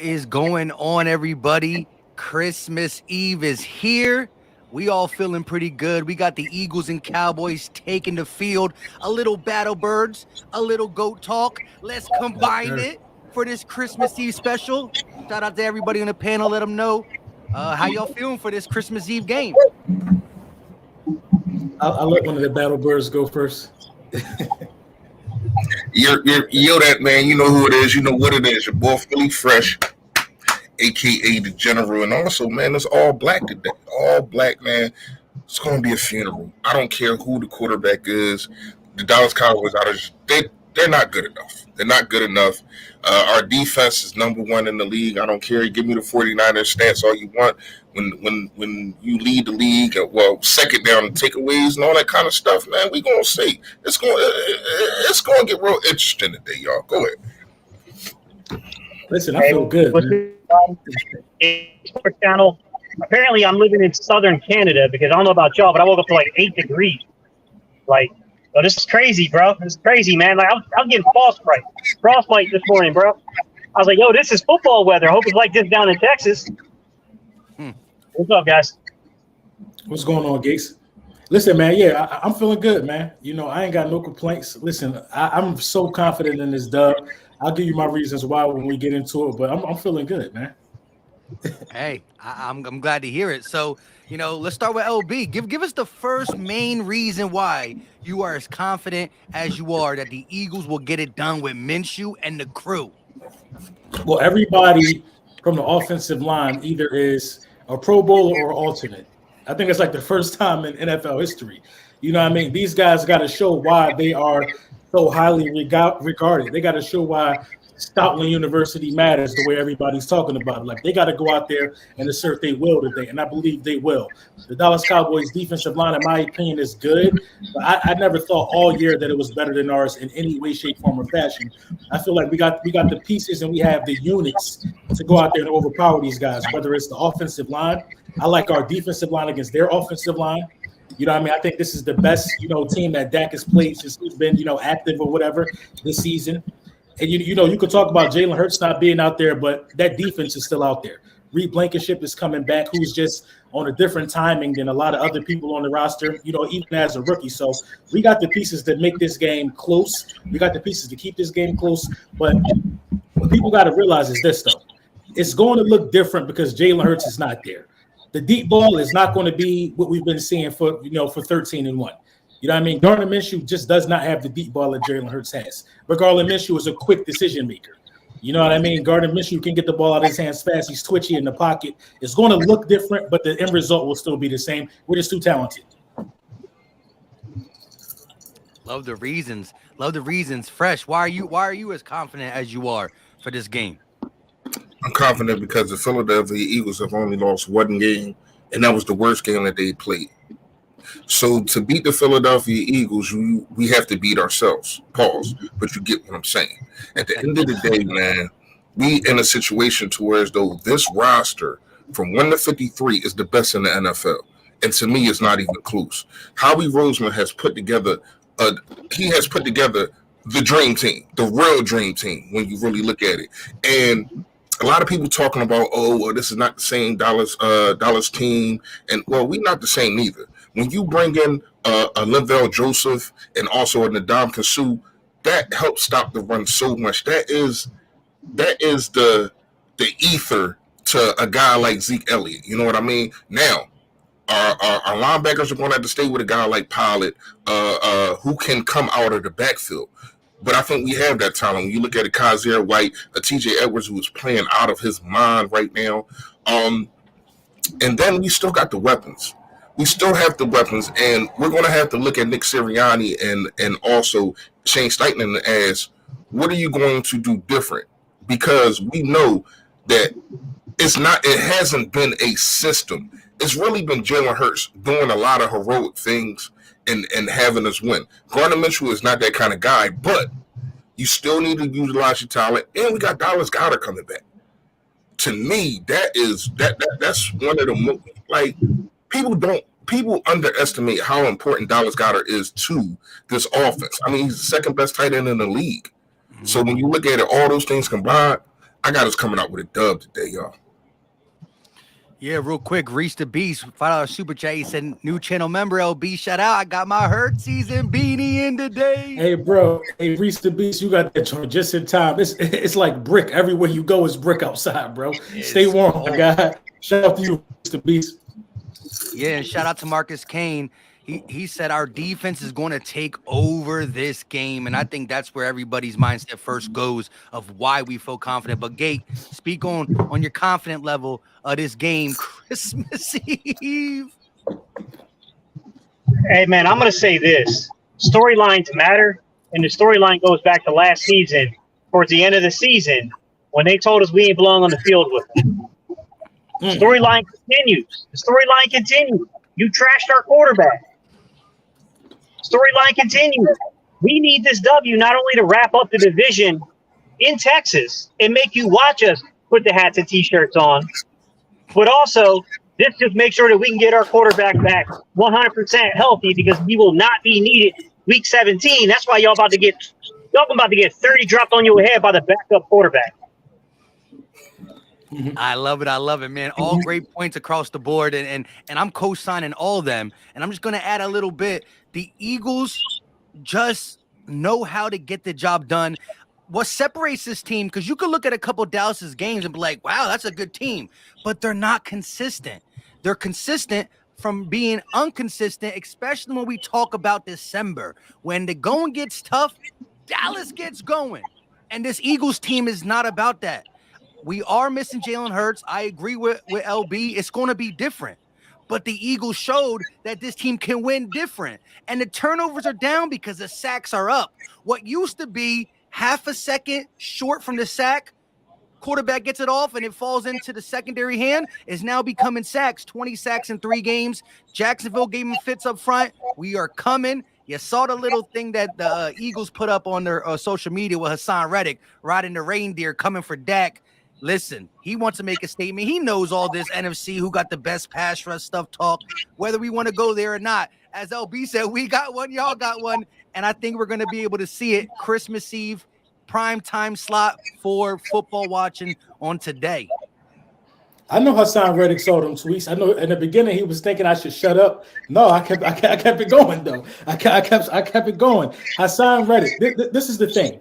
is going on, everybody? Christmas Eve is here. We all feeling pretty good. We got the Eagles and Cowboys taking the field. A little battle birds, a little goat talk. Let's Yes, combine sir. it for this Christmas Eve special. Shout out to everybody on the panel. Let them know how y'all feeling for this Christmas Eve game. I'll let one of the battle birds go first. Yo, that man, you know who it is, you know what it is. Your boy Philly Fresh, aka the General, and also, man, it's all black today. All black, man. It's gonna be a funeral. I don't care who the quarterback is. The Dallas Cowboys they're not good enough. They're not good enough. Our defense is number one in the league. I don't care. Give me the 49ers stats all you want. When you lead the league, second down and takeaways and all that kind of stuff, man, we gonna see. It's gonna get real interesting today, y'all. Go ahead. Listen, I feel good, man. Sports channel. Apparently, I'm living in southern Canada because I don't know about y'all, but I woke up to like 8 degrees. Like, oh, this is crazy, bro. This is crazy, man. Like, I'm getting frostbite this morning, bro. I was like, yo, this is football weather. I hope it's like this down in Texas. What's up, guys? What's going on, Gates? Listen, man, yeah, I'm feeling good, man. You know, I ain't got no complaints. Listen, I'm so confident in this dub. I'll give you my reasons why when we get into it, but I'm feeling good, man. Hey, I'm glad to hear it. So, let's start with LB. Give us the first main reason why you are as confident as you are that the Eagles will get it done with Minshew and the crew. Well, everybody from the offensive line either is a Pro Bowler or alternate. I think it's like the first time in NFL history. You know what I mean? These guys got to show why they are so highly regarded. They got to show why Stoutland University matters the way everybody's talking about it. Like, they got to go out there and assert they will today, and I believe they will. The Dallas Cowboys defensive line, in my opinion, is good, but I never thought all year that it was better than ours in any way, shape, form, or fashion. I feel like we got the pieces and we have the units to go out there and overpower these guys, whether it's the offensive line. I like our defensive line against their offensive line. You know what I mean? I think this is the best, team that Dak has played since he's been, active or whatever this season. And, you could talk about Jalen Hurts not being out there, but that defense is still out there. Reed Blankenship is coming back, who's just on a different timing than a lot of other people on the roster, even as a rookie. So we got the pieces to make this game close. We got the pieces to keep this game close. But what people got to realize is this, though. It's going to look different because Jalen Hurts is not there. The deep ball is not going to be what we've been seeing for 13-1. You know what I mean? Gardner Minshew just does not have the deep ball that Jalen Hurts has. But Gardner Minshew is a quick decision maker. You know what I mean? Gardner Minshew can get the ball out of his hands fast. He's twitchy in the pocket. It's going to look different, but the end result will still be the same. We're just too talented. Love the reasons. Fresh. Why are you as confident as you are for this game? I'm confident because the Philadelphia Eagles have only lost one game, and that was the worst game that they played. So to beat the Philadelphia Eagles, we have to beat ourselves. Pause. But you get what I'm saying. At the end of the day, man, we in a situation to where as though this roster from 1 to 53 is the best in the NFL. And to me, it's not even close. Howie Roseman has put together the dream team, the real dream team, when you really look at it. And a lot of people talking about, this is not the same Dallas team. And, we're not the same either. When you bring in a Linval Joseph and also a Ndamukong Suh, that helps stop the run so much. That is the ether to a guy like Zeke Elliott. You know what I mean? Now, our linebackers are going to have to stay with a guy like Pollard, who can come out of the backfield. But I think we have that talent. When you look at a Kaiser White, a TJ Edwards who is playing out of his mind right now. And then we still got the weapons. We still have the weapons, and we're going to have to look at Nick Sirianni and also Shane Steichen as, what are you going to do different? Because we know that it hasn't been a system. It's really been Jalen Hurts doing a lot of heroic things and having us win. Gardner Minshew is not that kind of guy, but you still need to utilize your talent, and we got Dallas Goedert coming back. To me, that's one of the most, like, people underestimate how important Dallas Goedert is to this offense. I mean, he's the second best tight end in the league. So when you look at it, all those things combined, I got us coming out with a dub today, y'all. Yeah, real quick, Reese the Beast, $5 super chat. He said, new channel member, LB, shout out. I got my hurt season beanie in today. Hey, bro. Hey, Reese the Beast, you got that joint just in time. It's like brick. Everywhere you go is brick outside, bro. Stay warm, my guy. Shout out to you, Reese the Beast. Yeah, and shout out to Marcus Kane. He said our defense is going to take over this game, and I think that's where everybody's mindset first goes of why we feel confident. But Gate, speak on your confident level of this game, Christmas Eve. Hey, man, I'm going to say this. Storylines matter, and the storyline goes back to last season, towards the end of the season, when they told us we ain't belong on the field with them. Storyline continues. The storyline continues. You trashed our quarterback. Storyline continues. We need this W not only to wrap up the division in Texas and make you watch us put the hats and T-shirts on, but also this just make sure that we can get our quarterback back 100% healthy because he will not be needed week 17. That's why y'all about to get 30 dropped on your head by the backup quarterback. I love it, man. All great points across the board, and I'm co-signing all of them. And I'm just going to add a little bit. The Eagles just know how to get the job done. What separates this team, because you could look at a couple of Dallas's games and be like, wow, that's a good team, but they're not consistent. They're consistent from being inconsistent, especially when we talk about December. When the going gets tough, Dallas gets going. And this Eagles team is not about that. We are missing Jalen Hurts. I agree with LB. It's going to be different. But the Eagles showed that this team can win different. And the turnovers are down because the sacks are up. What used to be half a second short from the sack, quarterback gets it off and it falls into the secondary hand, is now becoming sacks. 20 sacks in 3 games. Jacksonville gave him fits up front. We are coming. You saw the little thing that the Eagles put up on their social media with Hassan Reddick riding the reindeer coming for Dak. Listen, he wants to make a statement. He knows all this NFC, who got the best pass rush stuff talk, whether we want to go there or not. As LB said, we got one, y'all got one, and I think we're going to be able to see it Christmas Eve, prime time slot for football watching on today. I know Hassan Reddick saw them tweets. I know in the beginning he was thinking I should shut up. No, I kept it going though. I kept it going. Hassan Reddick. This is the thing.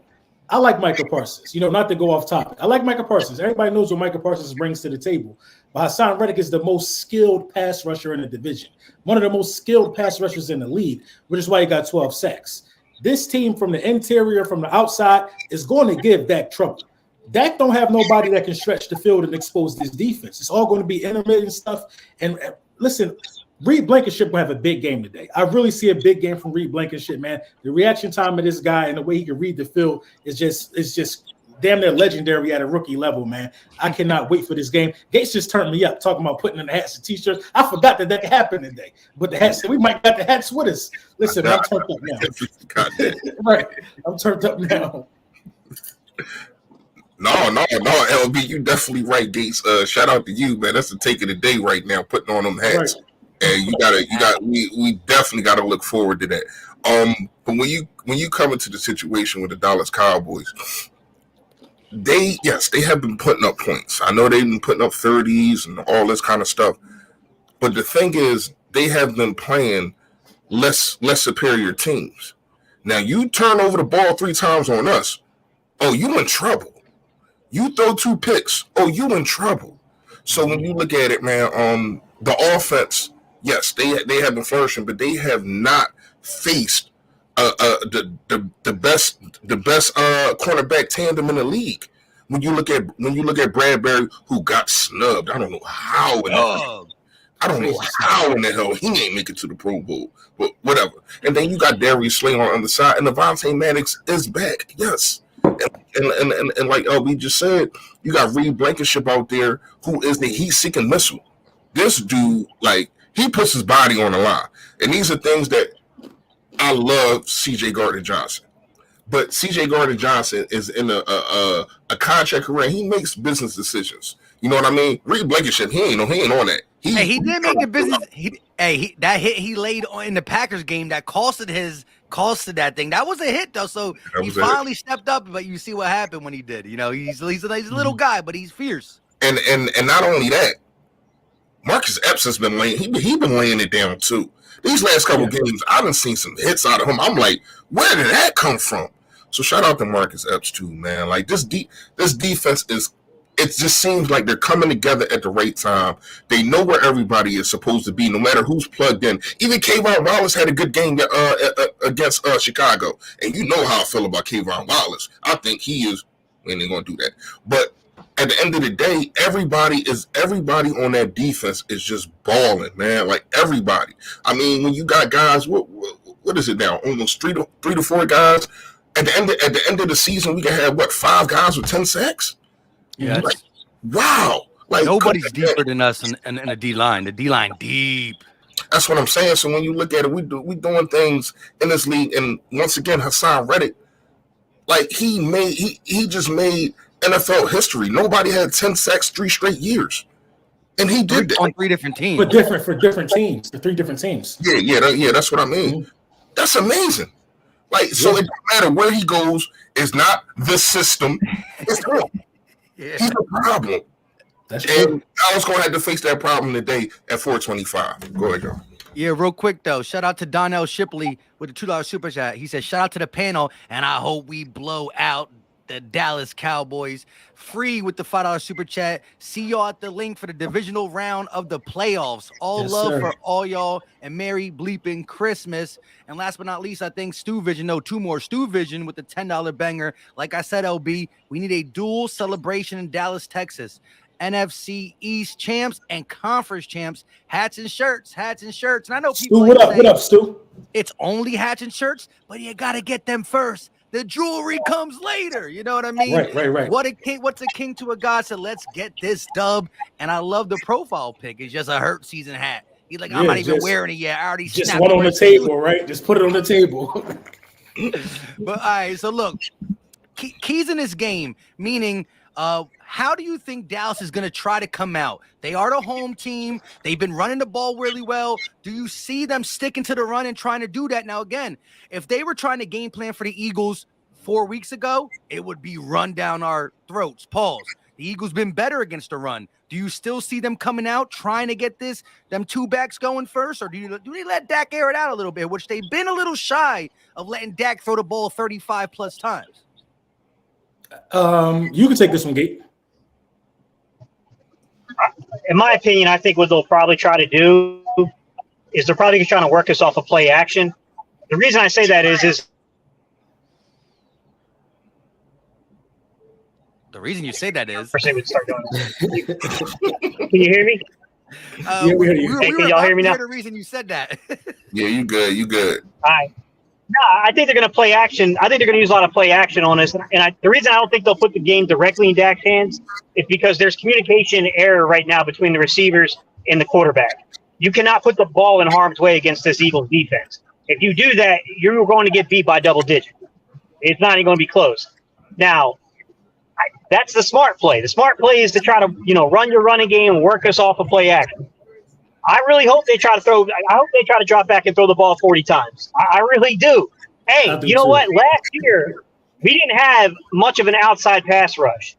I like Micah Parsons, not to go off topic. I like Micah Parsons. Everybody knows what Micah Parsons brings to the table. But Hassan Reddick is the most skilled pass rusher in the division. One of the most skilled pass rushers in the league, which is why he got 12 sacks. This team from the interior, from the outside, is going to give Dak trouble. Dak don't have nobody that can stretch the field and expose this defense. It's all going to be intermittent stuff. And listen, Reed Blankenship will have a big game today. I really see a big game from Reed Blankenship, man. The reaction time of this guy and the way he can read the field is just damn near legendary at a rookie level, man. I cannot wait for this game. Gates just turned me up talking about putting in the hats and T-shirts. I forgot that happened today. But the hats, we might got the hats with us. Listen, I'm turned up now. Right, I'm turned up now. No, LB, you definitely right, Gates. Shout out to you, man. That's the take of the day right now, putting on them hats. Right. And we definitely gotta look forward to that. But when you come into the situation with the Dallas Cowboys, they have been putting up points. I know they've been putting up 30s and all this kind of stuff. But the thing is, they have been playing less superior teams. Now you turn over the ball 3 times on us, oh, you in trouble. You throw 2 picks, oh, you in trouble. So when you look at it, man, the offense. Yes, they have been flourishing, but they have not faced the best cornerback tandem in the league. When you look at Bradbury, who got snubbed, I don't know how in the hell he ain't make it to the Pro Bowl, but whatever. And then you got Darius Slay on the side, and Devontae Maddox is back. Yes, and like LB just said, you got Reed Blankenship out there who is the heat-seeking missile. This dude, he puts his body on the line. And these are things that I love C.J. Gardner-Johnson. But C.J. Gardner-Johnson is in a contract career. He makes business decisions. You know what I mean? Reed Blankenship, he ain't on that. He did make the business. That hit he laid on in the Packers game that costed that thing. That was a hit though. So he finally stepped up. But you see what happened when he did. You know, he's a little guy, but he's fierce. And not only that, Marcus Epps has been laying. He been laying it down too. These last couple games, I've been seeing some hits out of him. I'm like, where did that come from? So shout out to Marcus Epps too, man. Like this defense is. It just seems like they're coming together at the right time. They know where everybody is supposed to be, no matter who's plugged in. Even Kayvon Wallace had a good game against Chicago. And you know how I feel about Kayvon Wallace. I think he is, we ain't going to do that. But at the end of the day, everybody on that defense is just balling, man. Like everybody. I mean, when you got guys, what is it now? Almost three to four guys. At the end of the season, we can have 5 guys with 10 sacks? Yeah. Like, wow. Like nobody's deeper than us in a D line. The D line deep. That's what I'm saying. So when you look at it, we doing things in this league, and once again, Hassan Reddick, like he just made NFL history. Nobody had 10 sacks 3 straight years, and he did that on 3 different teams. But different for different teams. The 3 different teams. Yeah. That's what I mean. Mm-hmm. That's amazing. Like so, it don't matter where he goes. It's not the system. It's him. Yeah. He's a problem. That's true. And I was going to have to face that problem today at 425. Go ahead, girl. Yeah, real quick, though. Shout out to Donnell Shipley with the $2 super chat. He said, shout out to the panel, and I hope we blow out the Dallas Cowboys. Free with the $5 super chat. See y'all at the link for the divisional round of the playoffs. All love for all y'all, and Merry bleeping Christmas. And last but not least, I think Stu Vision, 2 more. Stu Vision with the $10 banger. Like I said, LB, we need a dual celebration in Dallas, Texas. NFC East champs and conference champs, hats and shirts. And I know people. Stu, what up, Stu? It's only hats and shirts, but you got to get them first. The jewelry comes later. You know what I mean? Right. What's a king to a god? So let's get this dub. And I love the profile pic. It's just a hurt season hat. He's like, I'm not even wearing it yet. I already just one on the table, right? Just put it on the table. But all right, so look, keys in this game, meaning how do you think Dallas is going to try to come out? They are the home team. They've been running the ball really well. Do you see them sticking to the run and trying to do that? Now, again, if they were trying to game plan for the Eagles 4 weeks ago, it would be run down our throats. Pause. The Eagles been better against the run. Do you still see them coming out trying to get them 2 backs going first, or do they let Dak air it out a little bit, which they've been a little shy of letting Dak throw the ball 35 plus times? You can take this one, Gate. In my opinion, I think what they'll probably try to do is they're probably trying to work us off of play action. The reason I say that is the reason you say that is they would start doing. Can you hear me? Yeah, we hear you. Can y'all hear me now? The reason you said that. Yeah, you good. All right. No, I think they're going to play action. I think they're going to use a lot of play action on this. And the reason I don't think they'll put the game directly in Dak's hands is because there's communication error right now between the receivers and the quarterback. You cannot put the ball in harm's way against this Eagles defense. If you do that, you're going to get beat by double digits. It's not even going to be close. Now, that's the smart play. The smart play is to try to, run your running game and work us off of play action. I really hope they try to drop back and throw the ball 40 times. I really do. Hey, you know what? Last year, we didn't have much of an outside pass rush.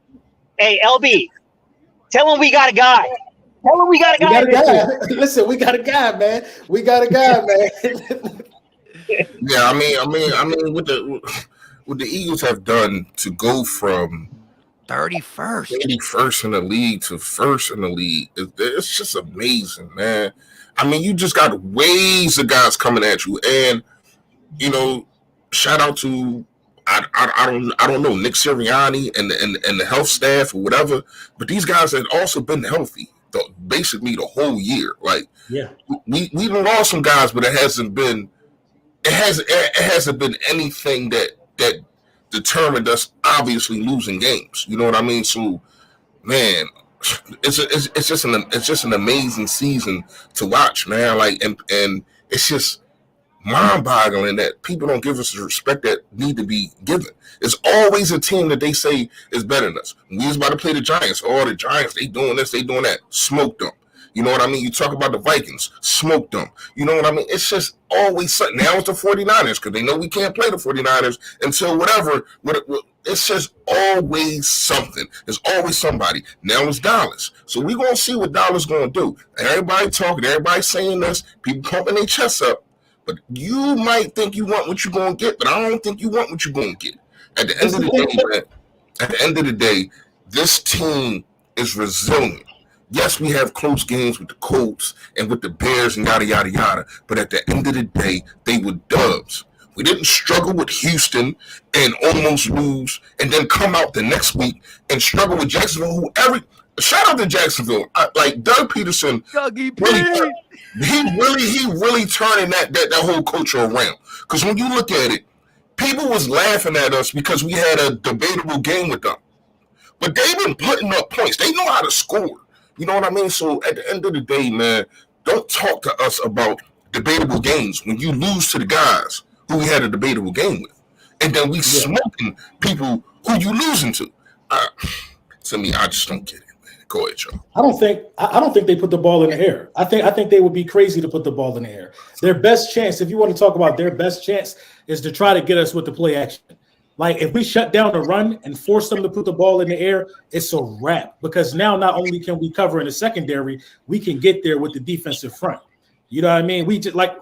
Hey, LB, tell him we got a guy. Tell him we got a guy. Listen, we got a guy, man. We got a guy, man. Yeah, I mean, what the Eagles have done to go from 31st in the league to first in the league, it's just amazing, man. I mean, you just got waves of guys coming at you, and shout out to I don't know Nick Sirianni and the health staff or whatever, but these guys had also been healthy basically the whole year. Like, yeah, we lost some guys, but it hasn't been anything that determined us obviously losing games. You know what I mean? So, man, it's just an amazing season to watch, man. Like, and it's just mind-boggling that people don't give us the respect that need to be given. It's always a team that they say is better than us. When we was about to play the Giants. Oh, the Giants, they doing this, they doing that. Smoked them. You know what I mean? You talk about the Vikings, smoked them. You know what I mean? It's just always something. Now it's the 49ers because they know we can't play the 49ers until whatever. It's just always something. There's always somebody. Now it's Dallas. So we're going to see what Dallas going to do. Everybody talking, everybody saying this, people pumping their chests up. But you might think you want what you're going to get, but I don't think you want what you're going to get. At the end of the day, man, at the end of the day, this team is resilient. Yes, we have close games with the Colts and with the Bears and yada, yada, yada. But at the end of the day, they were dubs. We didn't struggle with Houston and almost lose and then come out the next week and struggle with Jacksonville. Shout out to Jacksonville. Like Doug Peterson, he really turning that whole culture around. Because when you look at it, people was laughing at us because we had a debatable game with them. But they've been putting up points. They know how to score. You know what I mean? So at the end of the day, man, don't talk to us about debatable games when you lose to the guys who we had a debatable game with. And then we smoking people who you losing to. To me, I just don't get it, man. Go ahead, Joe. I don't think they put the ball in the air. I think they would be crazy to put the ball in the air. Their best chance, if you want to talk about their best chance, is to try to get us with the play action. Like if we shut down the run and force them to put the ball in the air, it's a wrap. Because now not only can we cover in the secondary, we can get there with the defensive front. You know what I mean? We just like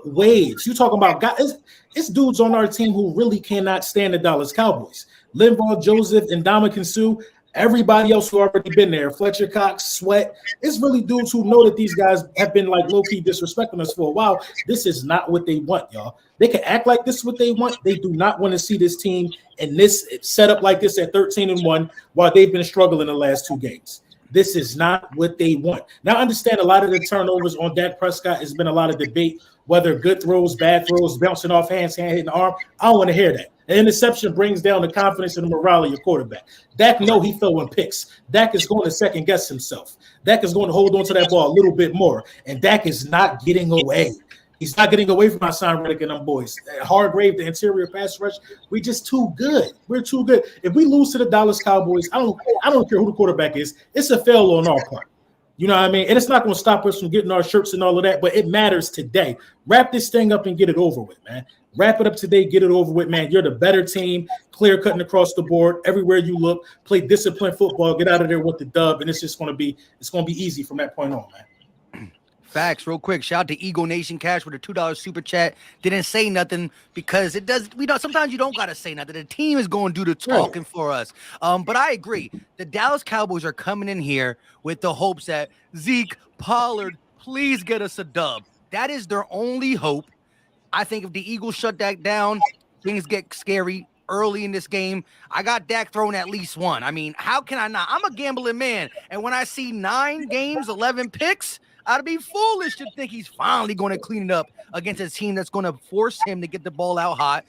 waves. You talking about guys? It's dudes on our team who really cannot stand the Dallas Cowboys. Linval Joseph and Ndamukong Suh. Everybody else who already been there, Fletcher Cox, Sweat, it's really dudes who know that these guys have been like low-key disrespecting us for a while. This is not what they want, y'all. They can act like this is what they want. They do not want to see this team and this set up like this at 13-1 while they've been struggling the last two games. This is not what they want. Now, I understand a lot of the turnovers on Dak Prescott has been a lot of debate, whether good throws, bad throws, bouncing off hands, hand hitting the arm. I don't want to hear that. An interception brings down the confidence and the morale of your quarterback. Dak know he throwing picks. Dak is going to second guess himself. Dak is going to hold on to that ball a little bit more. And Dak is not getting away. He's not getting away from Hassan Reddick and them boys. Hargrave, the interior pass rush, we just too good. We're too good. If we lose to the Dallas Cowboys, I don't care who the quarterback is. It's a fail on our part. You know what I mean? And it's not going to stop us from getting our shirts and all of that, but it matters today. Wrap this thing up and get it over with, man. Wrap it up today, get it over with, man. You're the better team, clear cutting across the board. Everywhere you look, play disciplined football, get out of there with the dub, and it's going to be easy from that point on, man. Facts, real quick. Shout out to Eagle Nation Cash with a $2 super chat. Didn't say nothing because it does. We don't. Sometimes you don't gotta say nothing. The team is going to do the talking for us. But I agree. The Dallas Cowboys are coming in here with the hopes that Zeke, Pollard, please get us a dub. That is their only hope. I think if the Eagles shut that down, things get scary early in this game. I got Dak throwing at least one. I mean, how can I not? I'm a gambling man, and when I see 9 games, 11 picks. I'd be foolish to think he's finally going to clean it up against a team that's going to force him to get the ball out hot.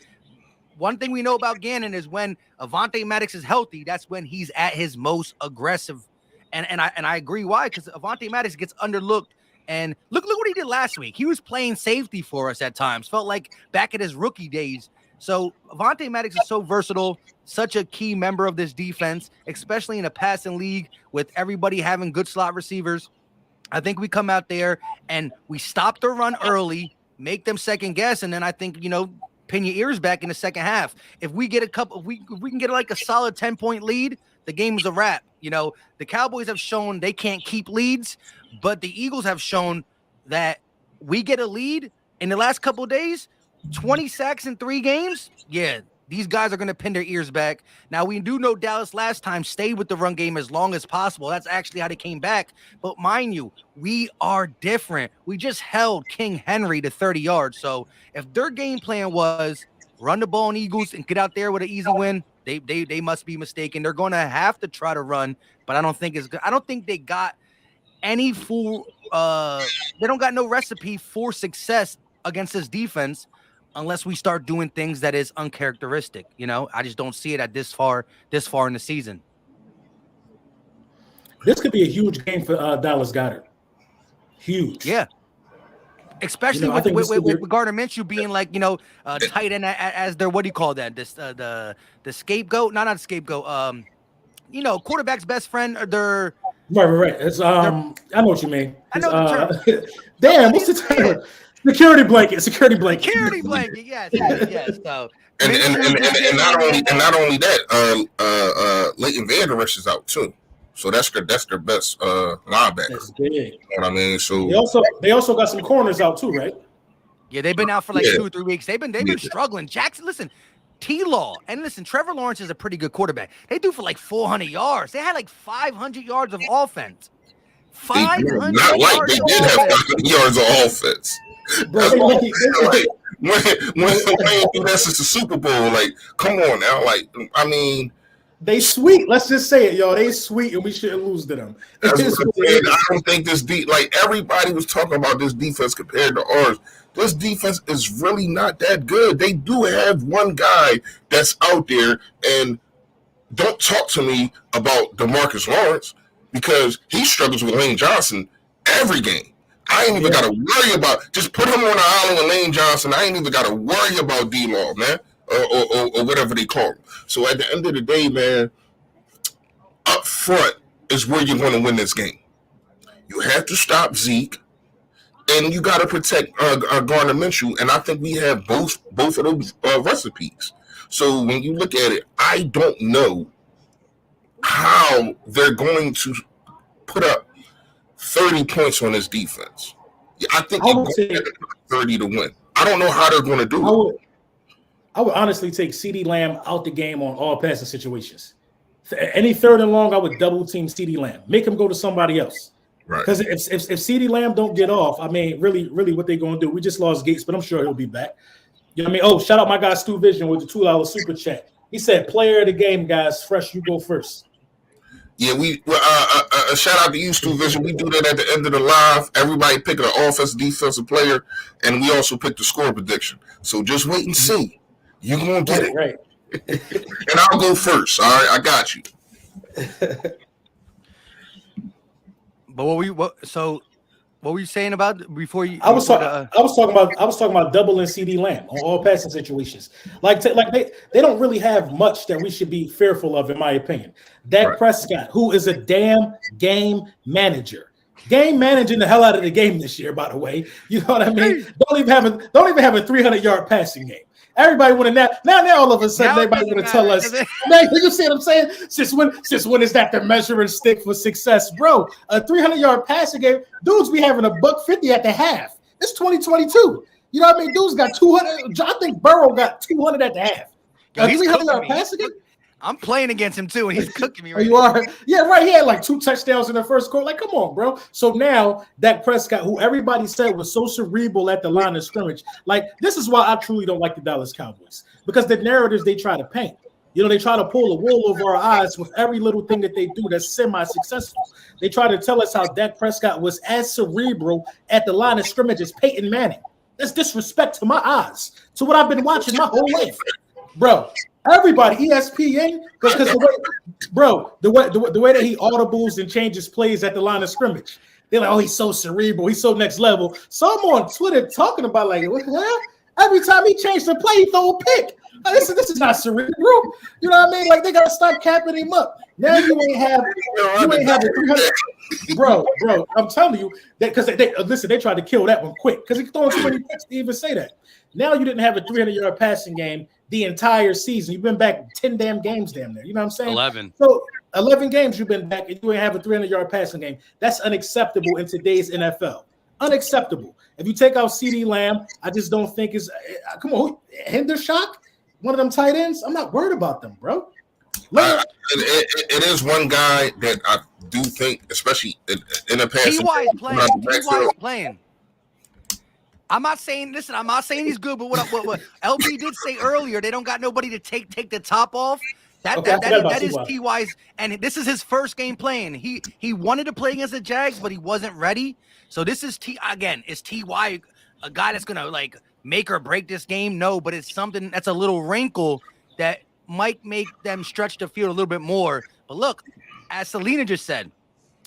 One thing we know about Gannon is when Avonte Maddox is healthy, that's when he's at his most aggressive. And I agree why, because Avonte Maddox gets underlooked. And look what he did last week. He was playing safety for us at times. Felt like back at his rookie days. So Avonte Maddox is so versatile, such a key member of this defense, especially in a passing league with everybody having good slot receivers. I think we come out there and we stop the run early, make them second guess, and then I think, pin your ears back in the second half. If we get if we can get like a solid 10-point lead, the game is a wrap. The Cowboys have shown they can't keep leads, but the Eagles have shown that we get a lead in the last couple of days, 20 sacks in 3 games. Yeah. These guys are going to pin their ears back. Now, we do know Dallas last time stayed with the run game as long as possible. That's actually how they came back. But mind you, we are different. We just held King Henry to 30 yards. So if their game plan was run the ball on Eagles and get out there with an easy win, they must be mistaken. They're going to have to try to run, but I don't think it's good. I don't think they got any they don't got no recipe for success against this defense. Unless we start doing things that is uncharacteristic, I just don't see it at this far in the season. This could be a huge game for Dallas Goedert. Huge. Yeah. Especially I think with Gardner Minshew being like, tight end as their, what do you call that? This the scapegoat, not scapegoat. Quarterback's best friend. Or their right. It's I know what you mean. I know the term. Damn, what's the term? Security blanket. Security blanket. Yes. So and not only that, Leighton Vander Esch is out too. So that's their best linebacker. That's big. You know what I mean? So they also got some corners out too, right? Yeah, they've been out for like 2 or 3 weeks. They've been struggling. Jackson, listen, T-Law, and listen, Trevor Lawrence is a pretty good quarterback. They do for like 400 yards. They had like 500 yards of offense. 500 not like yards. They did have 500 yards of offense. Bro, when do this is the Super Bowl, like, come on now, like, I mean, they sweet. Let's just say it, y'all. They sweet, and we shouldn't lose to them. I don't think this like everybody was talking about this defense compared to ours. This defense is really not that good. They do have one guy that's out there, and don't talk to me about DeMarcus Lawrence because he struggles with Lane Johnson every game. I ain't even got to worry about. Just put him on the island with Lane Johnson. I ain't even got to worry about D-Law, man, or whatever they call him. So at the end of the day, man, up front is where you're going to win this game. You have to stop Zeke, and you got to protect Gardner Minshew. And I think we have both of those recipes. So when you look at it, I don't know how they're going to put up 30 points on this defense. Yeah, I think they're going to get 30 to win. I don't know how they're going to do it. I would honestly take CeeDee Lamb out the game on all passing situations. Any third and long, I would double team CeeDee Lamb. Make him go to somebody else. Right. Because if CeeDee Lamb don't get off, I mean, really, what they going to do? We just lost Gates, but I'm sure he'll be back. You know what I mean? Oh, shout out my guy Stu Vision with the $2 super chat. He said, "Player of the game, guys. Fresh, you go first." Yeah, shout out to you, Stu Vision. We do that at the end of the live. Everybody pick an offensive, defensive player, and we also pick the score prediction. So just wait and see. You're going to get it. Right. And I'll go first. All right, I got you. But what were you saying about before you? I was talking about doubling CeeDee Lamb on all passing situations. Like they don't really have much that we should be fearful of, in my opinion. Dak Prescott, who is a damn game manager, game managing the hell out of the game this year. By the way, you know what I mean. Don't even have a 300-yard passing game. Everybody want to now all of a sudden everybody want to tell us. Man, you see what I'm saying? Since when is that the measuring stick for success, bro? A 300-yard passing game, dudes be having $150 at the half. It's 2022. You know what I mean? Dudes got 200. I think Burrow got 200 at the half. Yo, a 300-yard passing game. I'm playing against him too, and he's cooking me right now. You are? Yeah, right. He had like 2 touchdowns in the first quarter. Like, come on, bro. So now Dak Prescott, who everybody said was so cerebral at the line of scrimmage, like, this is why I truly don't like the Dallas Cowboys, because the narratives they try to paint, they try to pull the wool over our eyes with every little thing that they do that's semi-successful. They try to tell us how Dak Prescott was as cerebral at the line of scrimmage as Peyton Manning. That's disrespect to my eyes, to what I've been watching my whole life, bro. Everybody, ESPN, because the way that he audibles and changes plays at the line of scrimmage, they're like, oh, he's so cerebral, he's so next level. So I'm on Twitter talking about like, what? Every time he changed the play, he throw a pick. This is not cerebral. You know what I mean? Like, they gotta stop capping him up. Now you ain't have the 300. Bro, I'm telling you that because they tried to kill that one quick because he throwing too many picks to even say that. Now you didn't have a 300-yard passing game the entire season. You've been back 10 damn games damn there. You know what I'm saying? 11. So 11 games you've been back and you ain't have a 300-yard passing game. That's unacceptable in today's NFL. Unacceptable. If you take out CeeDee Lamb, I just don't think it's come on, Hendershot, one of them tight ends. I'm not worried about them, bro. It is one guy that I do think, especially in the past. T.Y. playing. I'm not saying he's good, but what LB did say earlier, they don't got nobody to take the top off. That is T.Y.'s, and this is his first game playing. He wanted to play against the Jags, but he wasn't ready. So this is is T.Y. a guy that's gonna like make or break this game? No, but it's something that's a little wrinkle that might make them stretch the field a little bit more. But look, as Selena just said,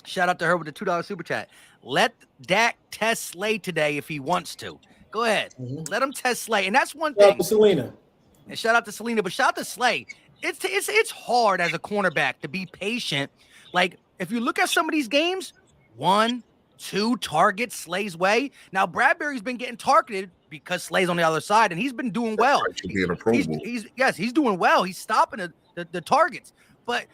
Shout out to her with the $2 super chat. Let Dak test Slay today if he wants to. Go ahead. Let him test Slay. And that's one Shout out thing. to Selena. And shout out to Selena, but shout out to Slay. It's hard as a cornerback to be patient. Like, if you look at some of these games, 1, 2 targets Slay's way. Now, Bradbury's been getting targeted because Slay's on the other side, and he's been doing well. Being a Pro Bowl. He's doing well. He's stopping the targets. But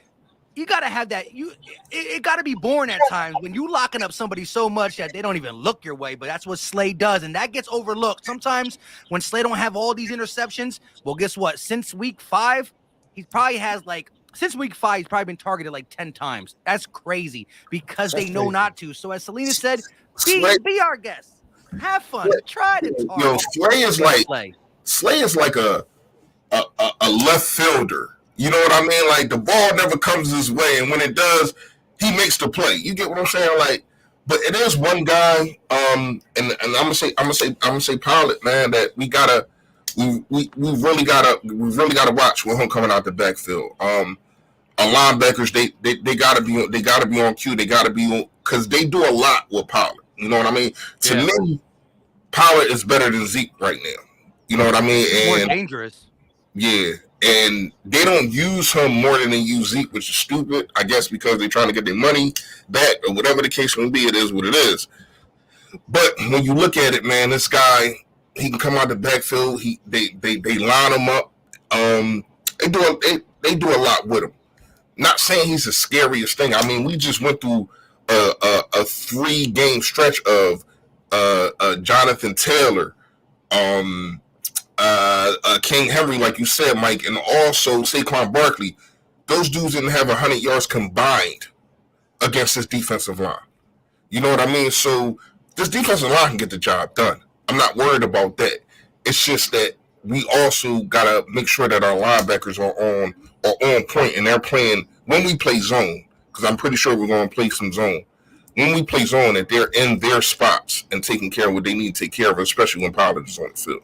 you got to have that. It got to be born at times when you locking up somebody so much that they don't even look your way. But that's what Slay does, and that gets overlooked sometimes when Slay don't have all these interceptions. Well, guess what? Since week 5, he's probably been targeted like 10 times. That's crazy because they know not to. So as Selena said, be our guest. Have fun. Try to target. Yo, Slay is like a left fielder. You know what I mean? Like, the ball never comes his way, and when it does, he makes the play. You get what I'm saying? Like, but it is one guy, and I'm gonna say Pilot, man, that we really gotta watch with him coming out the backfield. Our linebackers, they gotta be on cue. They gotta be on, because they do a lot with Pilot. You know what I mean? To me, Pilot is better than Zeke right now. You know what I mean? And more dangerous. Yeah. And they don't use him more than they use Zeke, which is stupid, I guess, because they're trying to get their money back or whatever the case may be. It is what it is. But when you look at it, man, this guy, he can come out the backfield. They line him up. They do a lot with him. Not saying he's the scariest thing. I mean, we just went through a 3-game stretch of Jonathan Taylor, King Henry, like you said, Mike, and also Saquon Barkley. Those dudes didn't have 100 yards combined against this defensive line. You know what I mean? So this defensive line can get the job done. I'm not worried about that. It's just that we also gotta make sure that our linebackers are on point, and they're playing when we play zone. Because I'm pretty sure we're going to play some zone. When we play zone, that they're in their spots and taking care of what they need to take care of, especially when Pollard is on the field.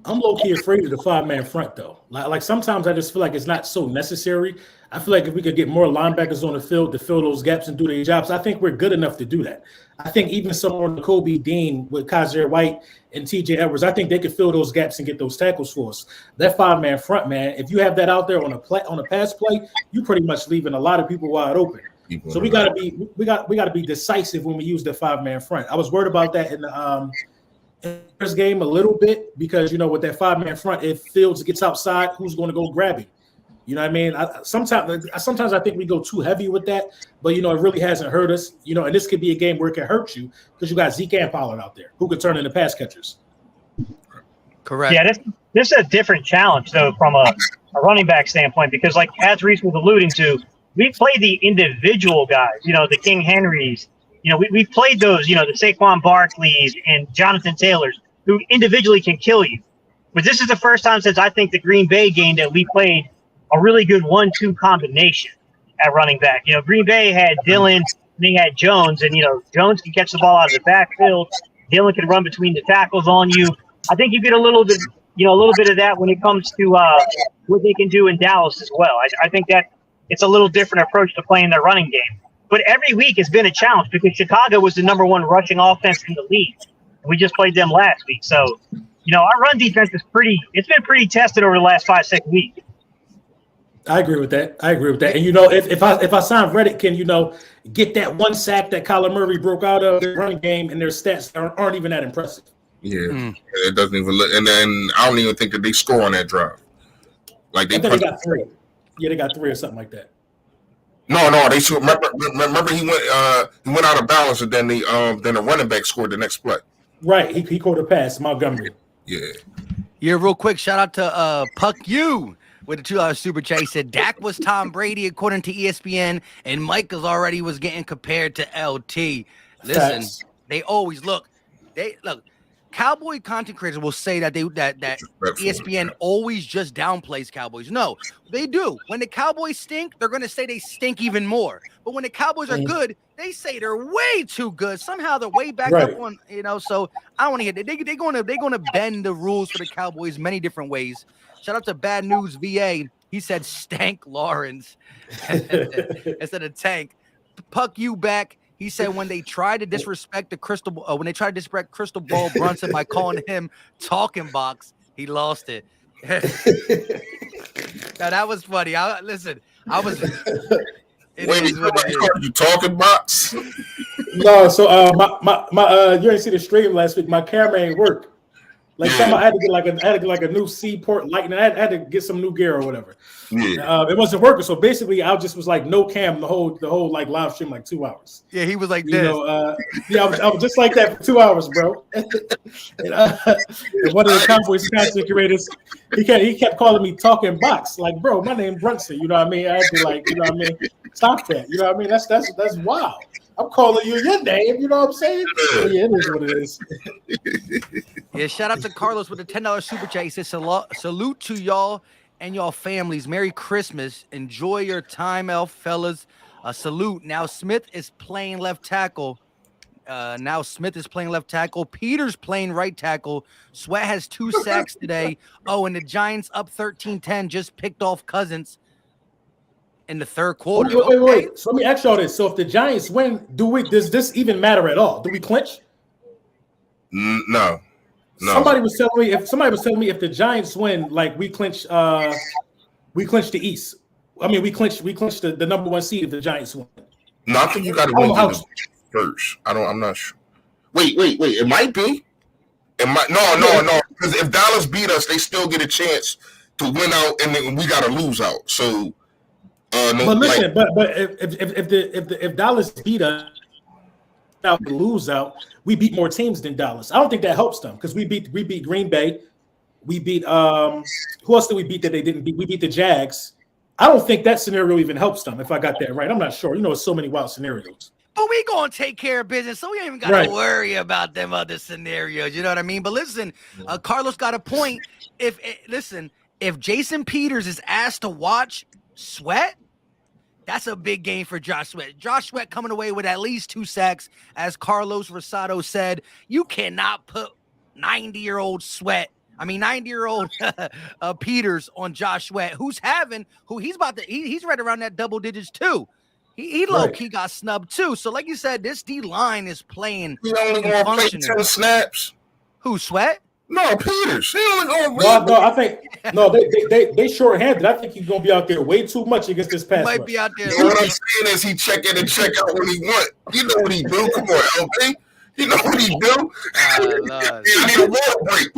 I'm low-key afraid of the 5-man front, though. Like sometimes I just feel like it's not so necessary. I feel like if we could get more linebackers on the field to fill those gaps and do their jobs, I think we're good enough to do that. I think even someone like Kobe Dean with Kaiser White and TJ Edwards, I think they could fill those gaps and get those tackles for us. That 5-man front, man, if you have that out there on a pass play, you pretty much leaving a lot of people wide open. So we gotta be decisive when we use the 5-man front. I was worried about that in the first game a little bit because, you know, with that 5-man front, if Fields gets outside, who's going to go grab him? You know what I mean? Sometimes I think we go too heavy with that, but, you know, it really hasn't hurt us. You know, and this could be a game where it can hurt you because you got Zeke and Pollard out there who could turn into pass catchers. Correct. Yeah, this is a different challenge, though, from a running back standpoint because, like, as Reese was alluding to, we play the individual guys, you know, the King Henrys. You know, we've played those, you know, the Saquon Barkleys and Jonathan Taylors who individually can kill you. But this is the first time since I think the Green Bay game that we played a really good 1-2 combination at running back. You know, Green Bay had Dillon, and they had Jones, and, you know, Jones can catch the ball out of the backfield. Dillon can run between the tackles on you. I think you get a little bit of that when it comes to what they can do in Dallas as well. I think that it's a little different approach to playing their running game. But every week has been a challenge because Chicago was the #1 rushing offense in the league. We just played them last week. So, you know, our run defense it's been pretty tested over the last 5-6 weeks. I agree with that. And, you know, if Hassan Reddick can, you know, get that one sack that Kyler Murray broke out of the running game and their stats aren't even that impressive. Yeah, it doesn't even look. And then I don't even think that they score on that drive. Like they got 3. Yeah, they got 3 or something like that. No, they should remember he went out of balance, and then the running back scored the next play. Right, he caught a pass, Montgomery. Yeah, real quick, shout out to Puck U with the $2 super chat. He said Dak was Tom Brady according to ESPN, and Michaels already was getting compared to LT. Listen, they always look. Cowboy content creators will say that that ESPN always just downplays Cowboys. No, they do. When the Cowboys stink, they're going to say they stink even more. But when the Cowboys are good, they say they're way too good. Somehow they're way back up on, you know. So I don't want to hear that. They're going to bend the rules for the Cowboys many different ways. Shout out to Bad News VA. He said Stank Lawrence instead of Tank. puck you back. He said when they tried to disrespect Crystal Ball Brunson by calling him talking box, he lost it. Now that was funny. Listen, I was. Wait, you talking box? No, so you ain't see the stream last week. My camera ain't work. Like I had to get like a new Seaport Lightning. I had to get some new gear or whatever. Yeah. It wasn't working. So basically, I just was like no cam the whole like live stream like 2 hours. Yeah, he was like you this. Know, I was just like that for 2 hours, bro. and one of the Cowboys content creators, he kept calling me talking box. Like, bro, my name Brunson. You know what I mean? I had to like, you know what I mean? Stop that. You know what I mean? That's wild. I'm calling you your name. You know what I'm saying? So yeah, it is what it is. Yeah, shout out to Carlos with the $10 super chat. He says, salute to y'all and y'all families. Merry Christmas. Enjoy your time, elf fellas. Salute. Now Smith is playing left tackle. Peters playing right tackle. Sweat has 2 sacks today. Oh, and the Giants up 13-10 just picked off Cousins in the third quarter. Wait. So let me ask y'all this. So if the Giants win, does this even matter at all? Do we clinch? No. Somebody was telling me if the Giants win, like we clinch the East. I mean, we clinch the number 1 seed if the Giants win. No, I think you got to win first. I'm not sure. Wait. It might be. No. Because if Dallas beat us, they still get a chance to win out, and then we got to lose out. So. But listen, but if Dallas beat us out and lose out, we beat more teams than Dallas. I don't think that helps them because we beat Green Bay, we beat who else did we beat that they didn't beat? We beat the Jags. I don't think that scenario even helps them. If I got that right, I'm not sure. You know, it's so many wild scenarios. But we gonna take care of business, so we ain't even gotta worry about them other scenarios. You know what I mean? But listen, Carlos got a point. If Jason Peters is asked to watch Sweat, that's a big game for Josh Sweat. Josh Sweat coming away with at least 2 sacks. As Carlos Rosado said, you cannot put 90-year-old Peters on Josh Sweat, he's right around that double digits too. He low-key got snubbed too. So like you said, this D-line is playing. He only going to play 10 snaps. Who, Sweat? No, Peters. He only going to they short-handed. I think he's going to be out there way too much against this pass rush. Might be out there. What I'm saying is he check in and check out when he want. You know what he do. Come on, LP. You know what he do. He need a water break.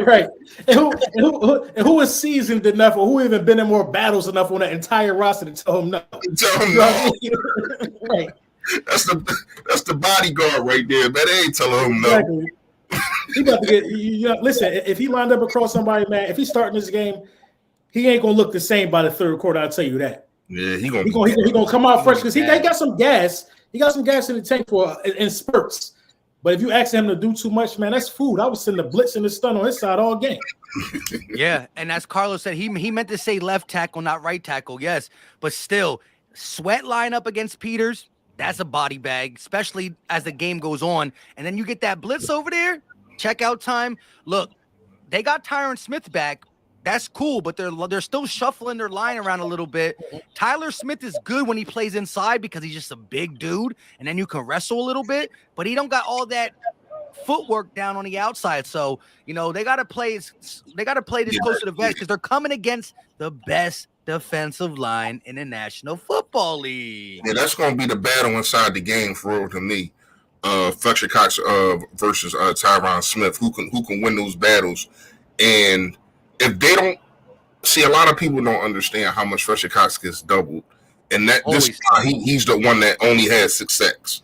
Right. And who is seasoned enough, or who even been in more battles enough on that entire roster to tell him no? Right. That's the bodyguard right there, man. They ain't telling him no. Exactly. He about to get. Listen, if he lined up across somebody, man, if he's starting this game, he ain't gonna look the same by the third quarter. I'll tell you that. Yeah, he gonna come out fresh because he got some gas. He got some gas in the tank in spurts. But if you ask him to do too much, man, that's food. I was sending the blitz and the stun on his side all game. Yeah, and as Carlos said, he meant to say left tackle, not right tackle. Yes, but still, Sweat line up against Peters. That's a body bag, especially as the game goes on. And then you get that blitz over there, checkout time. Look, they got Tyron Smith back. That's cool, but they're still shuffling their line around a little bit. Tyler Smith is good when he plays inside because he's just a big dude, and then you can wrestle a little bit, but he don't got all that footwork down on the outside. So, they got to play this close to the vest because they're coming against the best defensive line in the National Football League. Yeah, that's going to be the battle inside the game for real to me. Fletcher Cox versus Tyron Smith. Who can win those battles? And if they don't see, a lot of people don't understand how much Fletcher Cox gets doubled, and he's the one that only has 6 sacks.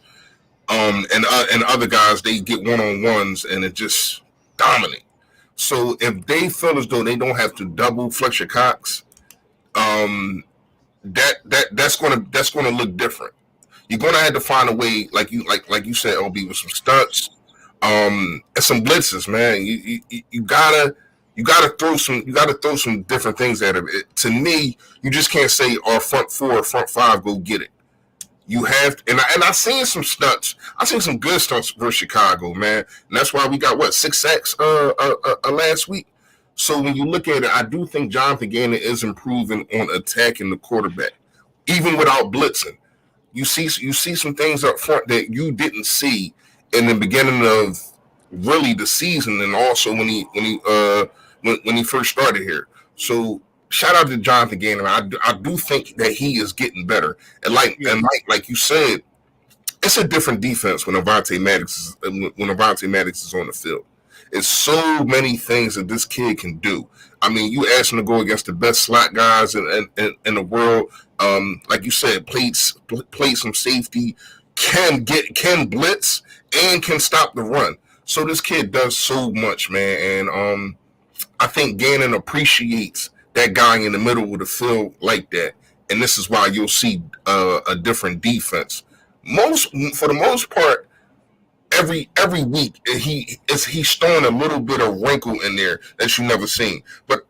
And other guys, they get one-on-ones and it just dominate. So if they feel as though they don't have to double Fletcher Cox, that's gonna look different. You're gonna have to find a way, like you said, LB, with some stunts, and some blitzes, man. You gotta throw some different things at him. To me, you just can't say our front 4 or front 5 go get it. You have to, and I've seen some stunts. I've seen some good stunts versus Chicago, man. And that's why we got 6 sacks last week. So when you look at it, I do think Jonathan Gannon is improving on attacking the quarterback, even without blitzing. you see some things up front that you didn't see in the beginning of really the season, and also when he first started here. So shout out to Jonathan Gannon. I do think that he is getting better, and like you said, it's a different defense when Avonte Maddox is on the field. It's so many things that this kid can do. I mean, you ask him to go against the best slot guys in the world. Like you said, play some safety, can blitz, and can stop the run. So this kid does so much, man. And I think Gannon appreciates that guy in the middle of the field like that. And this is why you'll see a different defense. For the most part, every week he's throwing a little bit of wrinkle in there that you never seen. But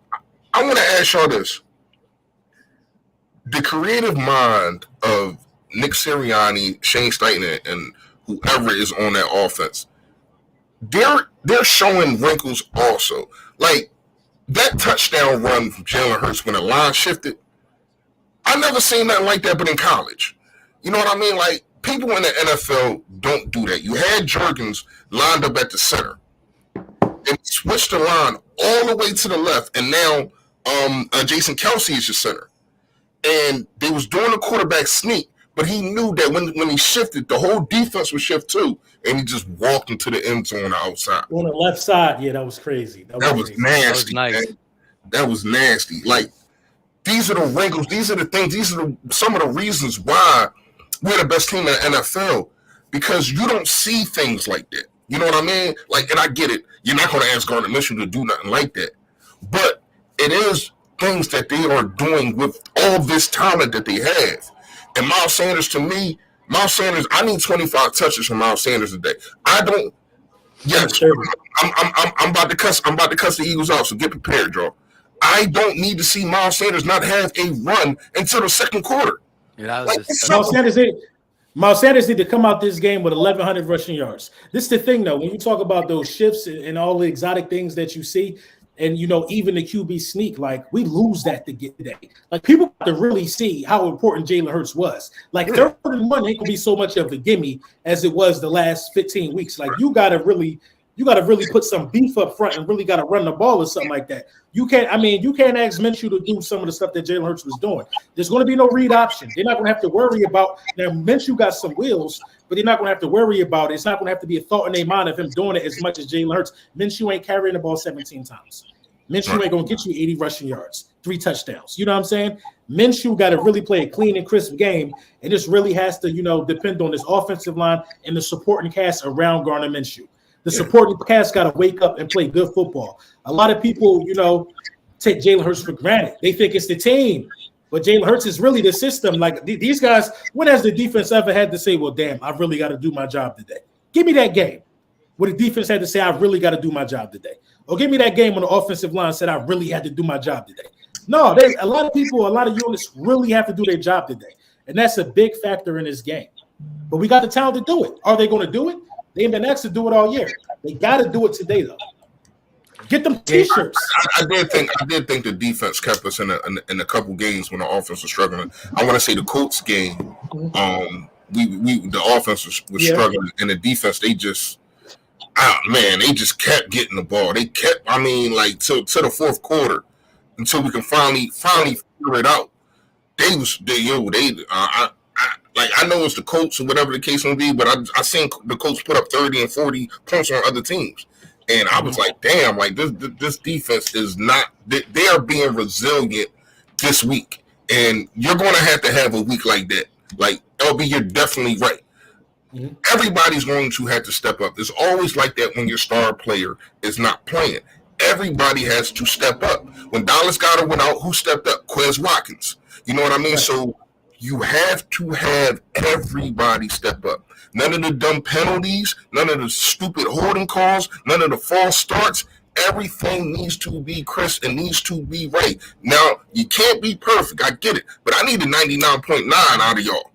I want to ask y'all this: the creative mind of Nick Sirianni, Shane Steichen, and whoever is on that offense, they're showing wrinkles also. Like that touchdown run from Jalen Hurts when the line shifted, I never seen nothing like that, but in college. You know what I mean? Like, people in the NFL don't do that. You had Jurgens lined up at the center and switched the line all the way to the left, and now Jason Kelsey is your center. And they was doing a quarterback sneak, but he knew that when he shifted, the whole defense would shift too, and he just walked into the end zone on the outside. On the left side, yeah, that was crazy. That was nasty. That was nice. Man. That was nasty. Like, these are the wrinkles. These are the things. These are some of the reasons why we're the best team in the NFL, because you don't see things like that. You know what I mean? Like, and I get it. You're not going to ask Gardner Minshew to do nothing like that. But it is things that they are doing with all this talent that they have. And Miles Sanders, to me, I need 25 touches from Miles Sanders today. I don't. Yes, I'm about to cuss. I'm about to cuss the Eagles out. So get prepared, Joe. I don't need to see Miles Sanders not have a run until the second quarter. Yeah, Miles Sanders need to come out this game with 1,100 rushing yards. This is the thing, though. When you talk about those shifts and all the exotic things that you see, and, you know, even the QB sneak, like, we lose that to get today. Like, people have to really see how important Jalen Hurts was. Like, 3rd and 1 ain't gonna be so much of a gimme as it was the last 15 weeks. Like, you gotta really put some beef up front and really gotta run the ball or something like that. You can't ask Minshew to do some of the stuff that Jalen Hurts was doing. There's going to be no read option. They're not going to have to worry about. Now, Minshew got some wheels, but they're not going to have to worry about it. It's not going to have to be a thought in their mind of him doing it as much as Jalen Hurts. Minshew ain't carrying the ball 17 times. Minshew ain't going to get you 80 rushing yards, 3 touchdowns. You know what I'm saying? Minshew got to really play a clean and crisp game, and this really has to, depend on his offensive line and the supporting cast around Gardner Minshew. The supporting cast got to wake up and play good football. A lot of people, take Jalen Hurts for granted. They think it's the team, but Jalen Hurts is really the system. Like, these guys, when has the defense ever had to say, well, damn, I really got to do my job today? Give me that game where the defense had to say, I really got to do my job today. Or give me that game when the offensive line said, I really had to do my job today. No, a lot of people, a lot of units really have to do their job today. And that's a big factor in this game. But we got the talent to do it. Are they going to do it? They've been asked to do it all year. They got to do it today, though. Get them T-shirts. I did think the defense kept us in a couple games when the offense was struggling. I want to say the Colts game. The offense was struggling, and the defense they just kept getting the ball. They kept, to the 4th quarter until we can finally figure it out. I know it's the Colts or whatever the case may be, but I seen the Colts put up 30 and 40 points on other teams. And I was like, damn, like this defense is not – they are being resilient this week. And you're going to have a week like that. Like, LB, you're definitely right. Mm-hmm. Everybody's going to have to step up. It's always like that when your star player is not playing. Everybody has to step up. When Dallas Goedert went out, who stepped up? Quez Watkins. You know what I mean? Right. So you have to have everybody step up. None of the dumb penalties, none of the stupid holding calls, none of the false starts. Everything needs to be crisp and needs to be right. Now, you can't be perfect. I get it. But I need a 99.9 out of y'all.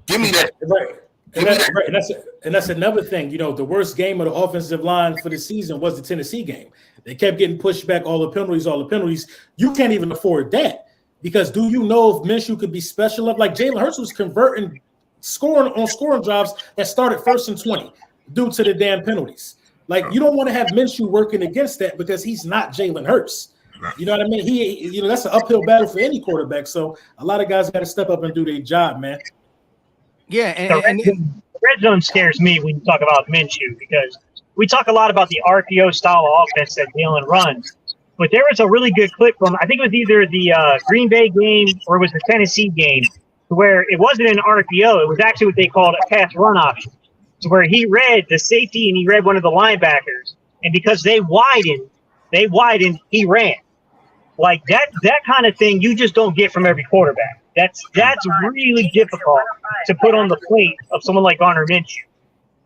Give me that. Right. And that's another thing. The worst game of the offensive line for the season was the Tennessee game. They kept getting pushed back, all the penalties. You can't even afford that. Because do you know if Minshew could be special up? Like, Jalen Hurts was converting scoring drives that started 1st and 20 due to the damn penalties. Like, you don't want to have Minshew working against that because he's not Jalen Hurts. You know what I mean? That's an uphill battle for any quarterback. So a lot of guys got to step up and do their job, man. Yeah, and the red zone scares me when you talk about Minshew, because we talk a lot about the RPO style of offense that Jalen runs. But there was a really good clip from, I think it was either the Green Bay game or it was the Tennessee game, where it wasn't an RPO. It was actually what they called a pass run option. So where he read the safety and he read one of the linebackers. And because they widened, he ran. Like that kind of thing you just don't get from every quarterback. That's really difficult to put on the plate of someone like Garner Minshew.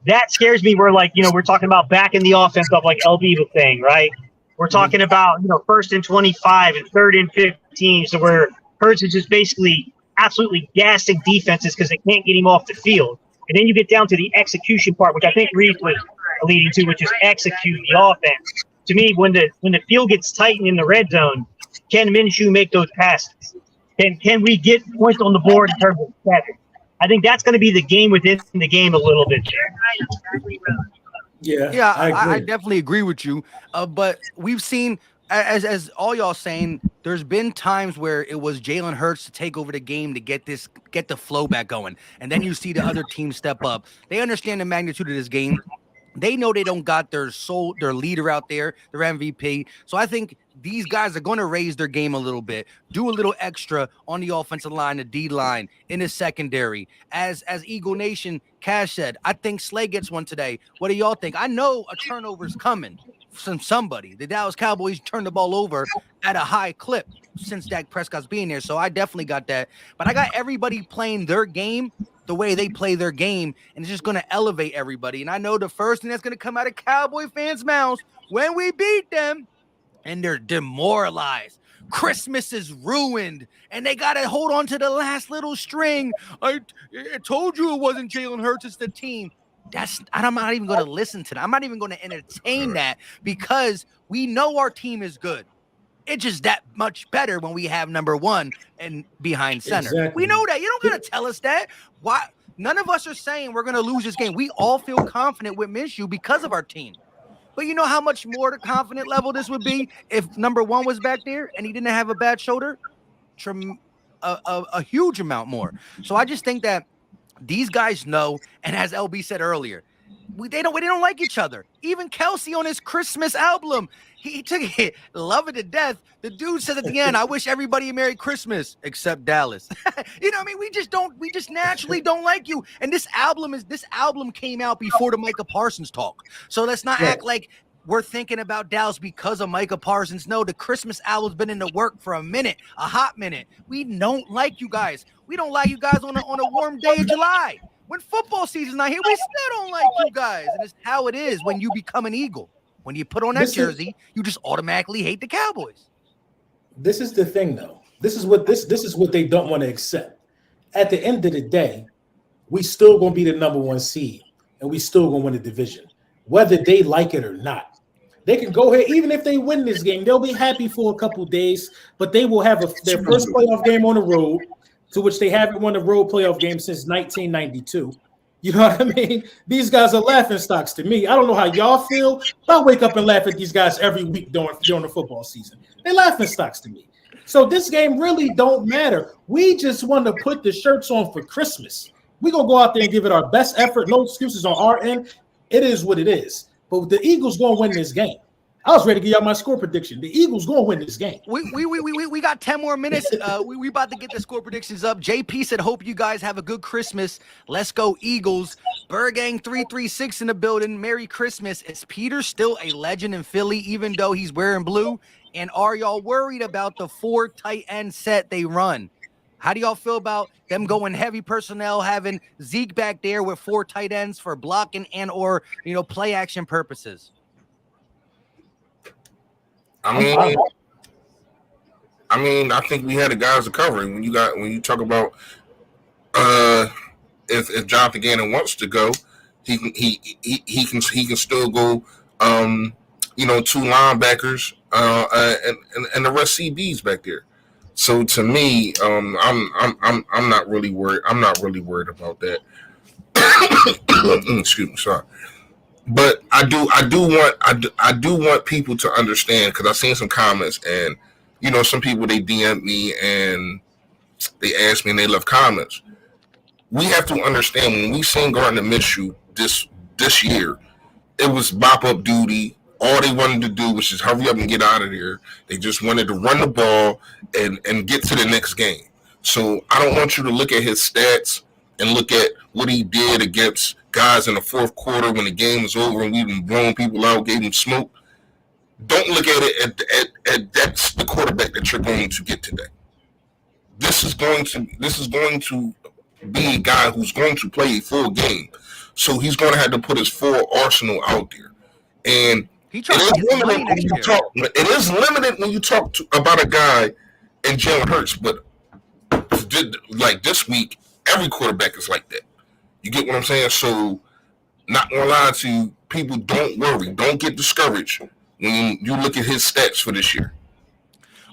That scares me where, like, we're talking about back in the offense of like LB was saying, right? We're talking about, 1st and 25 and 3rd and 15. So where Hurts is just basically absolutely gassing defenses because they can't get him off the field. And then you get down to the execution part, which I think Reed was alluding to, which is execute the offense. To me, when the field gets tightened in the red zone, can Minshew make those passes? Can we get points on the board in terms of stats? I think that's going to be the game within the game a little bit. Yeah, I definitely agree with you. But we've seen, as all y'all saying, there's been times where it was Jalen Hurts to take over the game to get the flow back going, and then you see the other team step up. They understand the magnitude of this game. They know they don't got their leader out there, their MVP. So I think these guys are going to raise their game a little bit, do a little extra on the offensive line, the D line, in the secondary. As Eagle Nation Cash said, I think Slay gets one today. What do y'all think? I know a turnover's coming from somebody. The Dallas Cowboys turned the ball over at a high clip since Dak Prescott's being there. So I definitely got that. But I got everybody playing their game the way they play their game, and it's just going to elevate everybody. And I know the first thing that's going to come out of Cowboy fans' mouths when we beat them, and they're demoralized. Christmas is ruined, and they got to hold on to the last little string. I told you it wasn't Jalen Hurts, it's the team. I'm not even going to listen to that. I'm not even going to entertain that, because we know our team is good. It's just that much better when we have number one and behind center. Exactly. We know that. You don't got to tell us that. Why? None of us are saying we're going to lose this game. We all feel confident with Minshew because of our team. But you know how much more the confident level this would be if number one was back there and he didn't have a bad shoulder? A huge amount more. So I just think that these guys know, and as LB said earlier, they don't like each other. Even Kelsey on his Christmas album, he took it, love it to death. The dude said at the end, "I wish everybody a Merry Christmas except Dallas." You know what I mean? We just naturally don't like you. And this album came out before the Micah Parsons talk. So let's not act like we're thinking about Dallas because of Micah Parsons. No, the Christmas album's been in the work for a hot minute. We don't like you guys. We don't like you guys on a warm day of July. When football season's not here, we still don't like you guys. And it's how it is when you become an Eagle. When you put on that jersey, you just automatically hate the Cowboys. This is the thing, though. This is what they don't want to accept. At the end of the day, we still gonna be the number one seed, and we still gonna win the division, whether they like it or not. They can go ahead, even if they win this game, they'll be happy for a couple days, but they will have their first playoff game on the road, to which they haven't won a road playoff game since 1992. You know what I mean? These guys are laughing stocks to me. I don't know how y'all feel, but I wake up and laugh at these guys every week during the football season. They're laughing stocks to me. So this game really don't matter. We just want to put the shirts on for Christmas. We're going to go out there and give it our best effort. No excuses on our end. It is what it is. But the Eagles going to win this game. I was ready to give y'all my score prediction. The Eagles going to win this game. We got 10 more minutes. We about to get the score predictions up. JP said, hope you guys have a good Christmas. Let's go Eagles. Burgang 336 in the building. Merry Christmas. Is Peter still a legend in Philly, even though he's wearing blue? And are y'all worried about the 4 tight end set they run? How do y'all feel about them going heavy personnel, having Zeke back there with 4 tight ends for blocking and or play action purposes? I mean, I think we had the guys to cover it. When you talk about if Jonathan Gannon wants to go, he can still go. 2 linebackers and the rest CBs back there. So to me, I'm not really worried. I'm not really worried about that. Excuse me, sorry. But I do want people to understand, because I've seen some comments, and some people, they DM me and they ask me and they love comments. We have to understand, when we seen Gardner Minshew this year, it was mop up duty. All they wanted to do was just hurry up and get out of there. They just wanted to run the ball and get to the next game. So I don't want you to look at his stats and look at what he did against guys in the fourth quarter when the game was over and we've been blowing people out, gave them smoke. Don't look at it at that's the quarterback that you're going to get today. This is going to be a guy who's going to play a full game. So he's going to have to put his full arsenal out there. And He tries to get money next year. it is limited when you talk about a guy in Jalen Hurts, but like this week, every quarterback is like that. You get what I'm saying? So, not gonna lie to you, people, don't worry, don't get discouraged when you look at his stats for this year.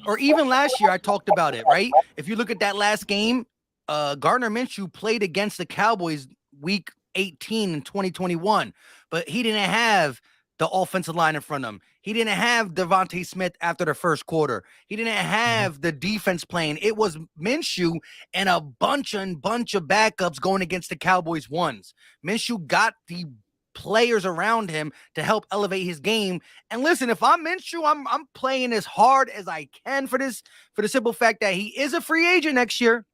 Or even last year, I talked about it, right? If you look at that last game, Gardner Minshew played against the Cowboys week 18 in 2021, but he didn't have the offensive line in front of him. He didn't have Devontae Smith after the first quarter. He didn't have the defense playing. It was Minshew and a bunch of backups going against the Cowboys ones. Minshew got the players around him to help elevate his game. And listen, if I'm Minshew, I'm playing as hard as I can for the simple fact that he is a free agent next year.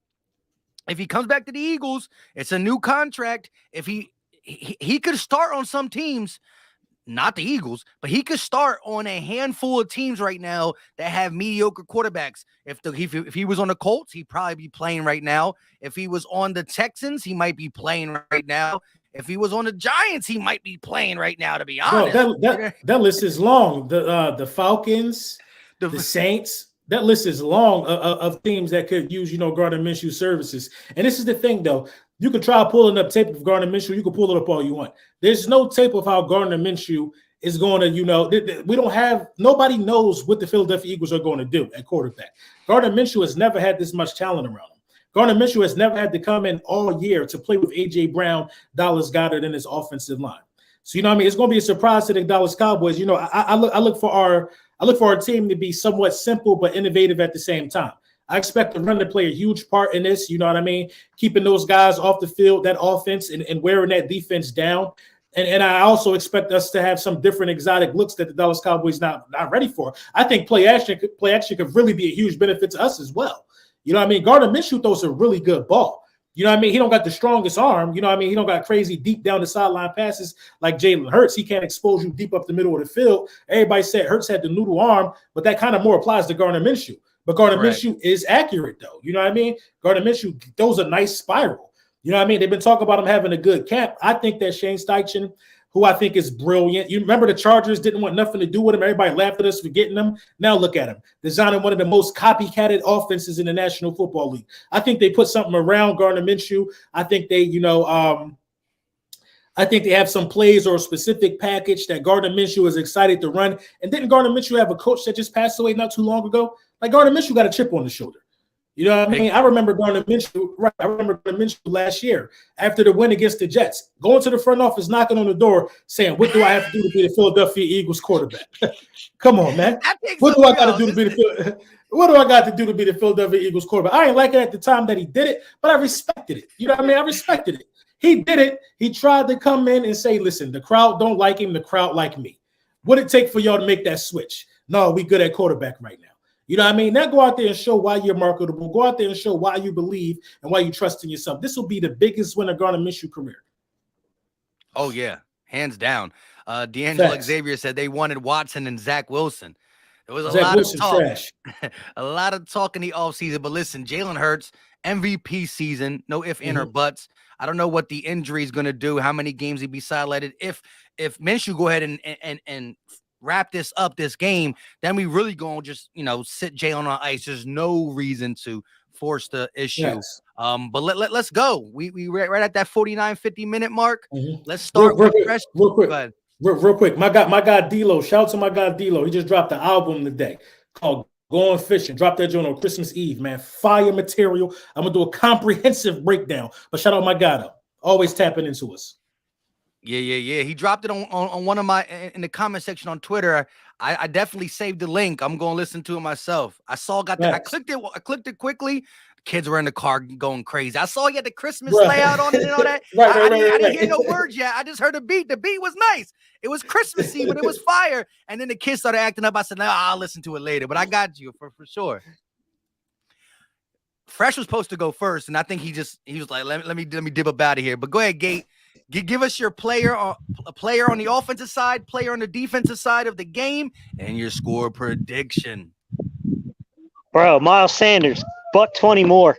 If he comes back to the Eagles, it's a new contract. If he could start on some teams, not the Eagles, but he could start on a handful of teams right now that have mediocre quarterbacks. If he was on the Colts, he'd probably be playing right now. If he was on the Texans, he might be playing right now. If he was on the Giants, he might be playing right now, to be honest. No, that list is long. The Falcons, the Saints, that list is long of teams that could use, Gardner Minshew services. And this is the thing, though. You can try pulling up tape of Gardner Minshew. You can pull it up all you want. There's no tape of how Gardner Minshew is going to, we don't have, nobody knows what the Philadelphia Eagles are going to do at quarterback. Gardner Minshew has never had this much talent around him. Gardner Minshew has never had to come in all year to play with A.J. Brown, Dallas Goedert in his offensive line. So, it's going to be a surprise to the Dallas Cowboys. I look for our team to be somewhat simple but innovative at the same time. I expect the run to play a huge part in this, keeping those guys off the field, that offense, and wearing that defense down. And I also expect us to have some different exotic looks that the Dallas Cowboys not ready for. I think play action could really be a huge benefit to us as well. Gardner Minshew throws a really good ball. He don't got the strongest arm. He don't got crazy deep down the sideline passes like Jalen Hurts. He can't expose you deep up the middle of the field. Everybody said Hurts had the noodle arm, but that kind of more applies to Gardner Minshew. But Gardner Minshew is accurate, though. Gardner Minshew throws a nice spiral. They've been talking about him having a good camp. I think that Shane Steichen, who I think is brilliant. You remember the Chargers didn't want nothing to do with him. Everybody laughed at us for getting him. Now look at him. Designing one of the most copycatted offenses in the National Football League. I think they put something around Gardner Minshew. I think they, I think they have some plays or a specific package that Gardner Minshew is excited to run. And didn't Gardner Minshew have a coach that just passed away not too long ago? Like Gardner Minshew got a chip on the shoulder. You know what I mean? I remember Gardner Minshew last year after the win against the Jets, going to the front office, knocking on the door, saying, "What do I have to do to be the Philadelphia Eagles quarterback?" Come on, man. What do I got to do to be the Philadelphia Eagles quarterback? I ain't like it at the time that he did it, but I respected it. You know what I mean? I respected it. He did it. He tried to come in and say, "Listen, the crowd don't like him. The crowd like me. What it take for y'all to make that switch? No, we good at quarterback right now." You know what I mean? Now go out there and show why you're marketable. Go out there and show why you believe and why you trust in yourself. This will be the biggest win of Gardner Minshew career. Oh, yeah. Hands down. D'Angelo Xavier said they wanted Watson and Zach Wilson. There was a lot of talk. A lot of talk in the offseason. But listen, Jalen Hurts, MVP season, no ifs, ands, or buts. I don't know what the injury is going to do, how many games he'd be sidelined. If Minshew go ahead and wrap this game, then we really gonna just sit Jalen on ice. There's no reason to force the issue. Yes. But let's go. We right at that 49-50 minute mark. Let's start real quick. Real quick. My guy D'Lo. Shout out to my guy D'Lo. He just dropped the album today called going fishing. Drop that joint on Christmas Eve, man. Fire material. I'm going to do a comprehensive breakdown. But shout out my guy, though. Always tapping into us. Yeah. He dropped it on one of my in the comment section on Twitter. I definitely saved the link. I'm going to listen to it myself. I clicked it quickly. Kids were in the car going crazy. I saw you had the Christmas layout on it and all that. I didn't hear no words yet. I just heard the beat. The beat was nice. It was Christmassy, but it was fire. And then the kids started acting up. I said, no, I'll listen to it later. But I got you for sure. Fresh was supposed to go first, and I think he was like, let me dip up out of here. But go ahead, Gate. Give us your player on the offensive side, player on the defensive side of the game, and your score prediction. Bro, Miles Sanders, $120 more.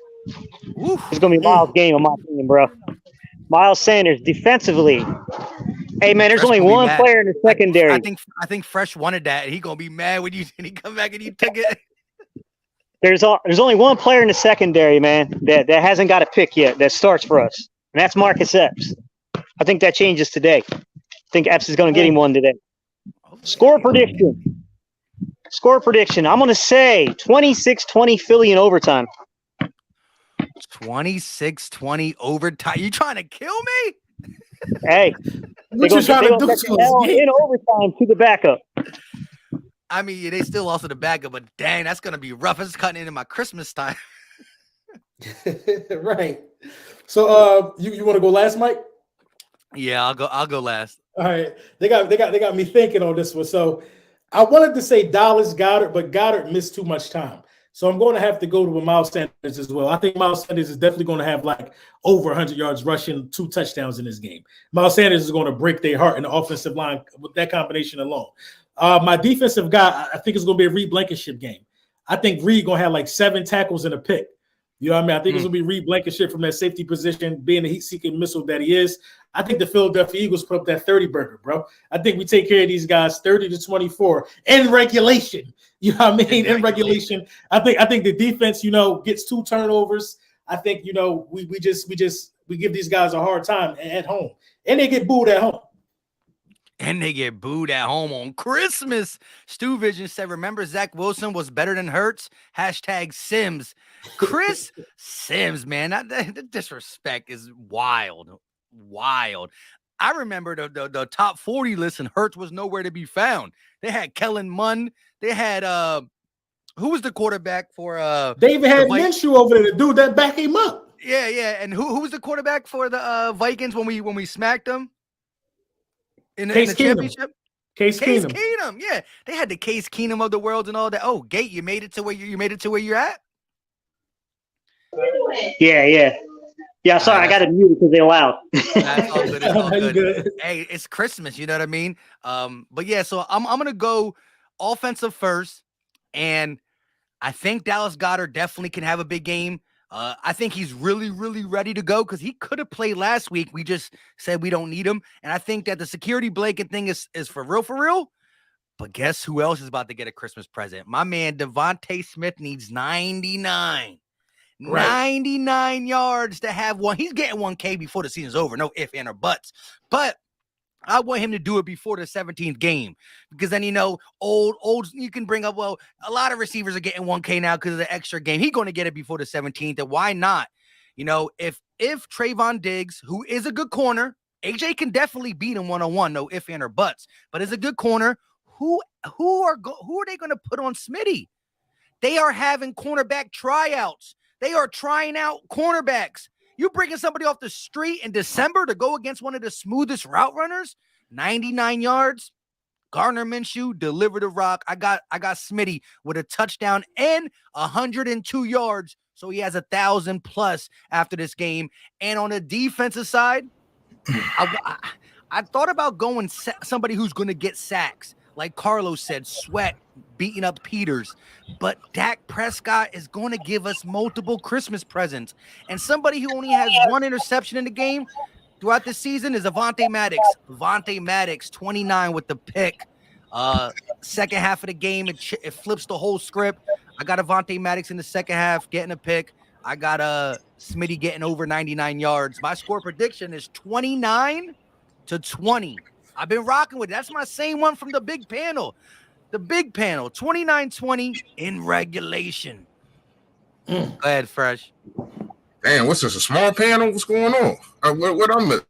Oof. It's gonna be Miles' game, in my opinion, bro. Miles Sanders defensively. Hey man, there's only one player in the secondary. I think Fresh wanted that, and he gonna be mad when he come back and you took it. There's only one player in the secondary, man, that hasn't got a pick yet that starts for us, and that's Marcus Epps. I think that changes today. I think Epps is going to get him one today. Score prediction. I'm going to say 26-20 Philly in overtime. 26-20 overtime. You trying to kill me? Hey. What you trying to do to us? In overtime to the backup. I mean, they still also the backup, but dang, that's going to be rough. It's cutting into my Christmas time. Right. So you want to go last, Mike? Yeah, I'll go last. All right. They got me thinking on this one. So I wanted to say Dallas Goedert, but Goddard missed too much time. So I'm going to have to go to Miles Sanders as well. I think Miles Sanders is definitely going to have like over 100 yards rushing, 2 touchdowns in this game. Miles Sanders is going to break their heart in the offensive line with that combination alone. My defensive guy, I think it's going to be a Reed Blankenship game. I think Reed going to have like 7 tackles and a pick. You know what I mean? I think it's going to be Reed Blankenship from that safety position, being the heat-seeking missile that he is. I think the Philadelphia Eagles put up that 30-burger, bro. I think we take care of these guys 30-24 in regulation. You know what I mean? In regulation. I think the defense, gets 2 turnovers. I think, we give these guys a hard time at home. And they get booed at home. And they get booed at home on Christmas. Stu Vision said, remember Zach Wilson was better than Hurts? # Sims. Chris Sims, man. The disrespect is wild. I remember the top 40 list, and Hurts was nowhere to be found. They had Kellen Mond. They had who was the quarterback for they even had Minshew over there, the dude that back him up. Yeah. And who was the quarterback for the Vikings when we smacked them? In the championship? Case Keenum. Yeah. They had the Case Keenum of the world and all that. Oh, Gate, you made it to where you're at? Yeah. Yeah, sorry, I got to mute it because they're loud. That's all good. It's all good. Hey, it's Christmas, you know what I mean? But yeah, so I'm gonna go offensive first, and I think Dallas Goedert definitely can have a big game. I think he's really, really ready to go because he could have played last week. We just said we don't need him. And I think that the security blanket thing is for real. But guess who else is about to get a Christmas present? My man, Devontae Smith needs 99. Right. 99 yards to have one. He's getting 1K before the season's over. No ifs, and or buts. But I want him to do it before the 17th game because then, old, you can bring up, well, a lot of receivers are getting 1K now because of the extra game. He's going to get it before the 17th. And why not? If Trayvon Diggs, who is a good corner, AJ can definitely beat him one-on-one, no ifs, and or buts, but is a good corner. Who are they going to put on Smitty? They are having cornerback tryouts. They are trying out cornerbacks. You bringing somebody off the street in December to go against one of the smoothest route runners? 99 yards. Gardner Minshew delivered the rock. I got Smitty with a touchdown and 102 yards. So he has 1,000 plus after this game. And on the defensive side, I thought about going somebody who's going to get sacks. Like Carlos said, Sweat beating up Peters. But Dak Prescott is going to give us multiple Christmas presents. And somebody who only has 1 interception in the game throughout the season is Avonte Maddox. Avonte Maddox, 29 with the pick. Second half of the game, it flips the whole script. I got Avonte Maddox in the second half getting a pick. I got Smitty getting over 99 yards. My score prediction is 29-20. I've been rocking with it. That's my same one from the big panel. the big panel, 29-20 in regulation. Go ahead, Fresh. Damn, what's this? A small panel? What's going on? What I'm at?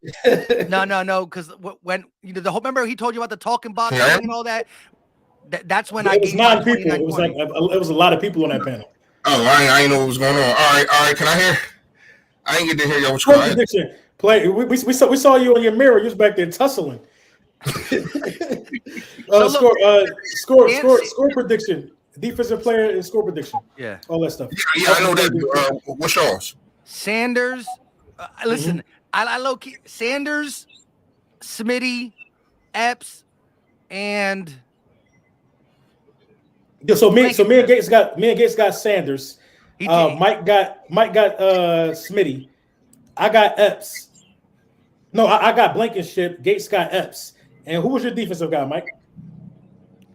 No, because when the whole remember he told you about the talking box Yeah. thing and all that. That's when It was 9 people. It was 29-20. it was a lot of people on that panel. Oh, I ain't know what was going on. All right. Can I hear? I ain't get to hear y'all. Score prediction. Play. We saw you on your mirror. You was back there tussling. Score prediction. Defensive player and score prediction. Yeah, all that stuff. Yeah, I know that. What's yours? Sanders. Listen, I low key Sanders, Smitty, Epps, and so me and Gates got Sanders. Mike got Smitty. I got Epps. No, I got Blankenship. Gates got Epps. And who was your defensive guy, Mike?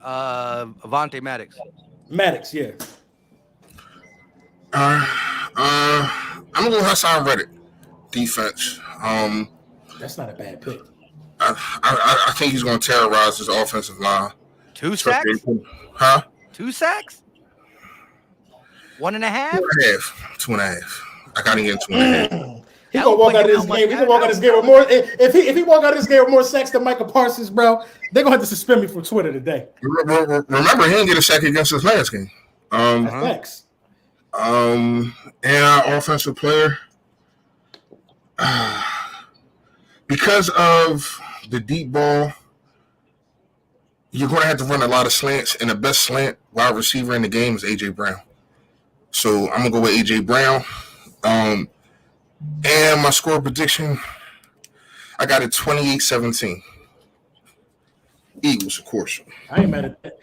Avonte Maddox. Maddox, yeah. I'm gonna go Hassan Reddick. Defense. That's not a bad pick. I think he's gonna terrorize his offensive line. 2 sacks? Huh? 2 sacks? 1.5? 2.5. I gotta get 2.5. He gonna walk out of this game. He gonna walk out of this game with more. If he walk out of this game with more sacks than Michael Parsons, bro, they're gonna have to suspend me from Twitter today. Remember, he didn't get a sack against his last game. Thanks. And our offensive player, because of the deep ball, you're going to have to run a lot of slants, and the best slant wide receiver in the game is A.J. Brown. So I'm going to go with A.J. Brown. And my score prediction, I got it 28-17. Eagles, of course. I ain't mad at that.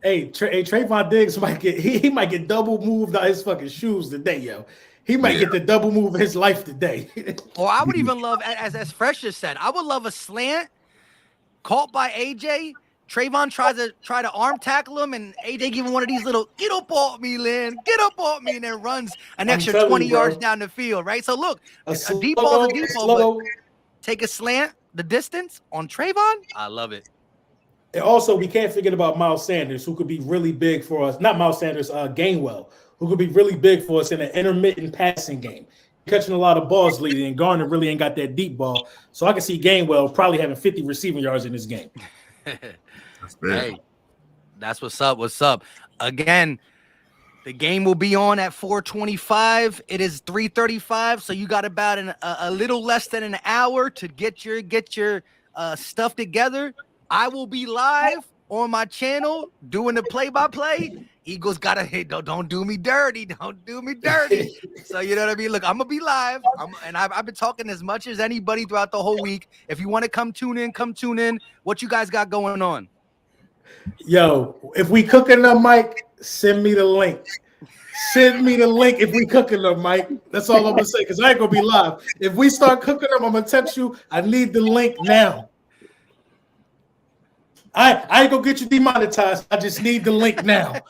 Hey, Trayvon Diggs might get double moved out his fucking shoes today, yo. He might get the double move of his life today. Or I would even love, as Fresh just said, I would love a slant caught by AJ. Trayvon try to arm tackle him, and AJ give him one of these little "get up off me, Lynn, get up off me," and then runs an extra 20 yards down the field, right? So look, a deep ball is a deep ball, but take a slant, the distance on Trayvon. I love it. And also, we can't forget about Miles Sanders, who could be really big for us. Not Miles Sanders, Gainwell, who could be really big for us in an intermittent passing game, catching a lot of balls leading. And Garner really ain't got that deep ball, so I can see Gainwell probably having 50 receiving yards in this game. Hey, that's what's up. What's up? Again, the game will be on at 4:25. It is 3:35, so you got about a little less than an hour to get your stuff together. I will be live on my channel doing the play-by-play. Eagles gotta hit. Don't do me dirty. Don't do me dirty. So you know what I mean. Look, I'm gonna be live, I've been talking as much as anybody throughout the whole week. If you want to come tune in. What you guys got going on? Yo, if we cooking them, Mike, send me the link. Send me the link if we cooking them, Mike. That's all I'm gonna say, because I ain't gonna be live. If we start cooking them, I'm gonna text you. I need the link now. I ain't gonna get you demonetized. I just need the link now.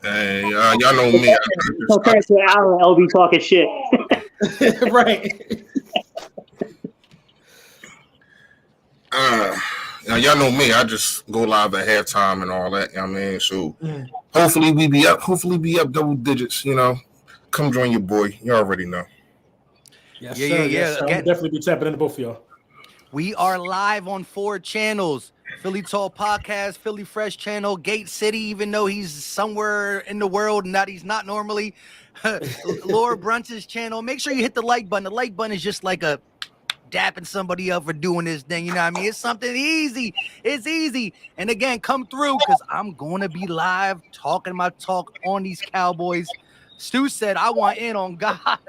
Hey, y'all know me. Okay, so LB talking shit. Right. Now y'all know me. I just go live at halftime and all that. You know what I mean? So hopefully we be up. Hopefully be up double digits. You know, come join your boy. You already know. Yes, Yeah, sir. yeah. Yes, sir. I'll definitely be tapping into both of y'all. We are live on 4 channels: Philly Tall Podcast, Philly Fresh Channel, Gate City, even though he's somewhere in the world and that he's not normally. Laura Brunch's channel. Make sure you hit the like button. The like button is just like a dapping somebody up for doing this thing. You know what I mean? It's something easy. It's easy. And again, come through, because I'm going to be live talking my talk on these Cowboys. Stu said, I want in on God.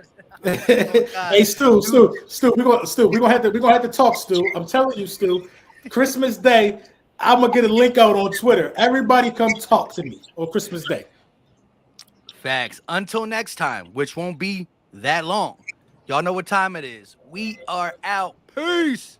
Hey, Stu, we're gonna have to talk, Stu. I'm telling you, Stu. Christmas Day, I'm gonna get a link out on Twitter. Everybody come talk to me on Christmas Day. Facts. Until next time, which won't be that long. Y'all know what time it is. We are out. Peace.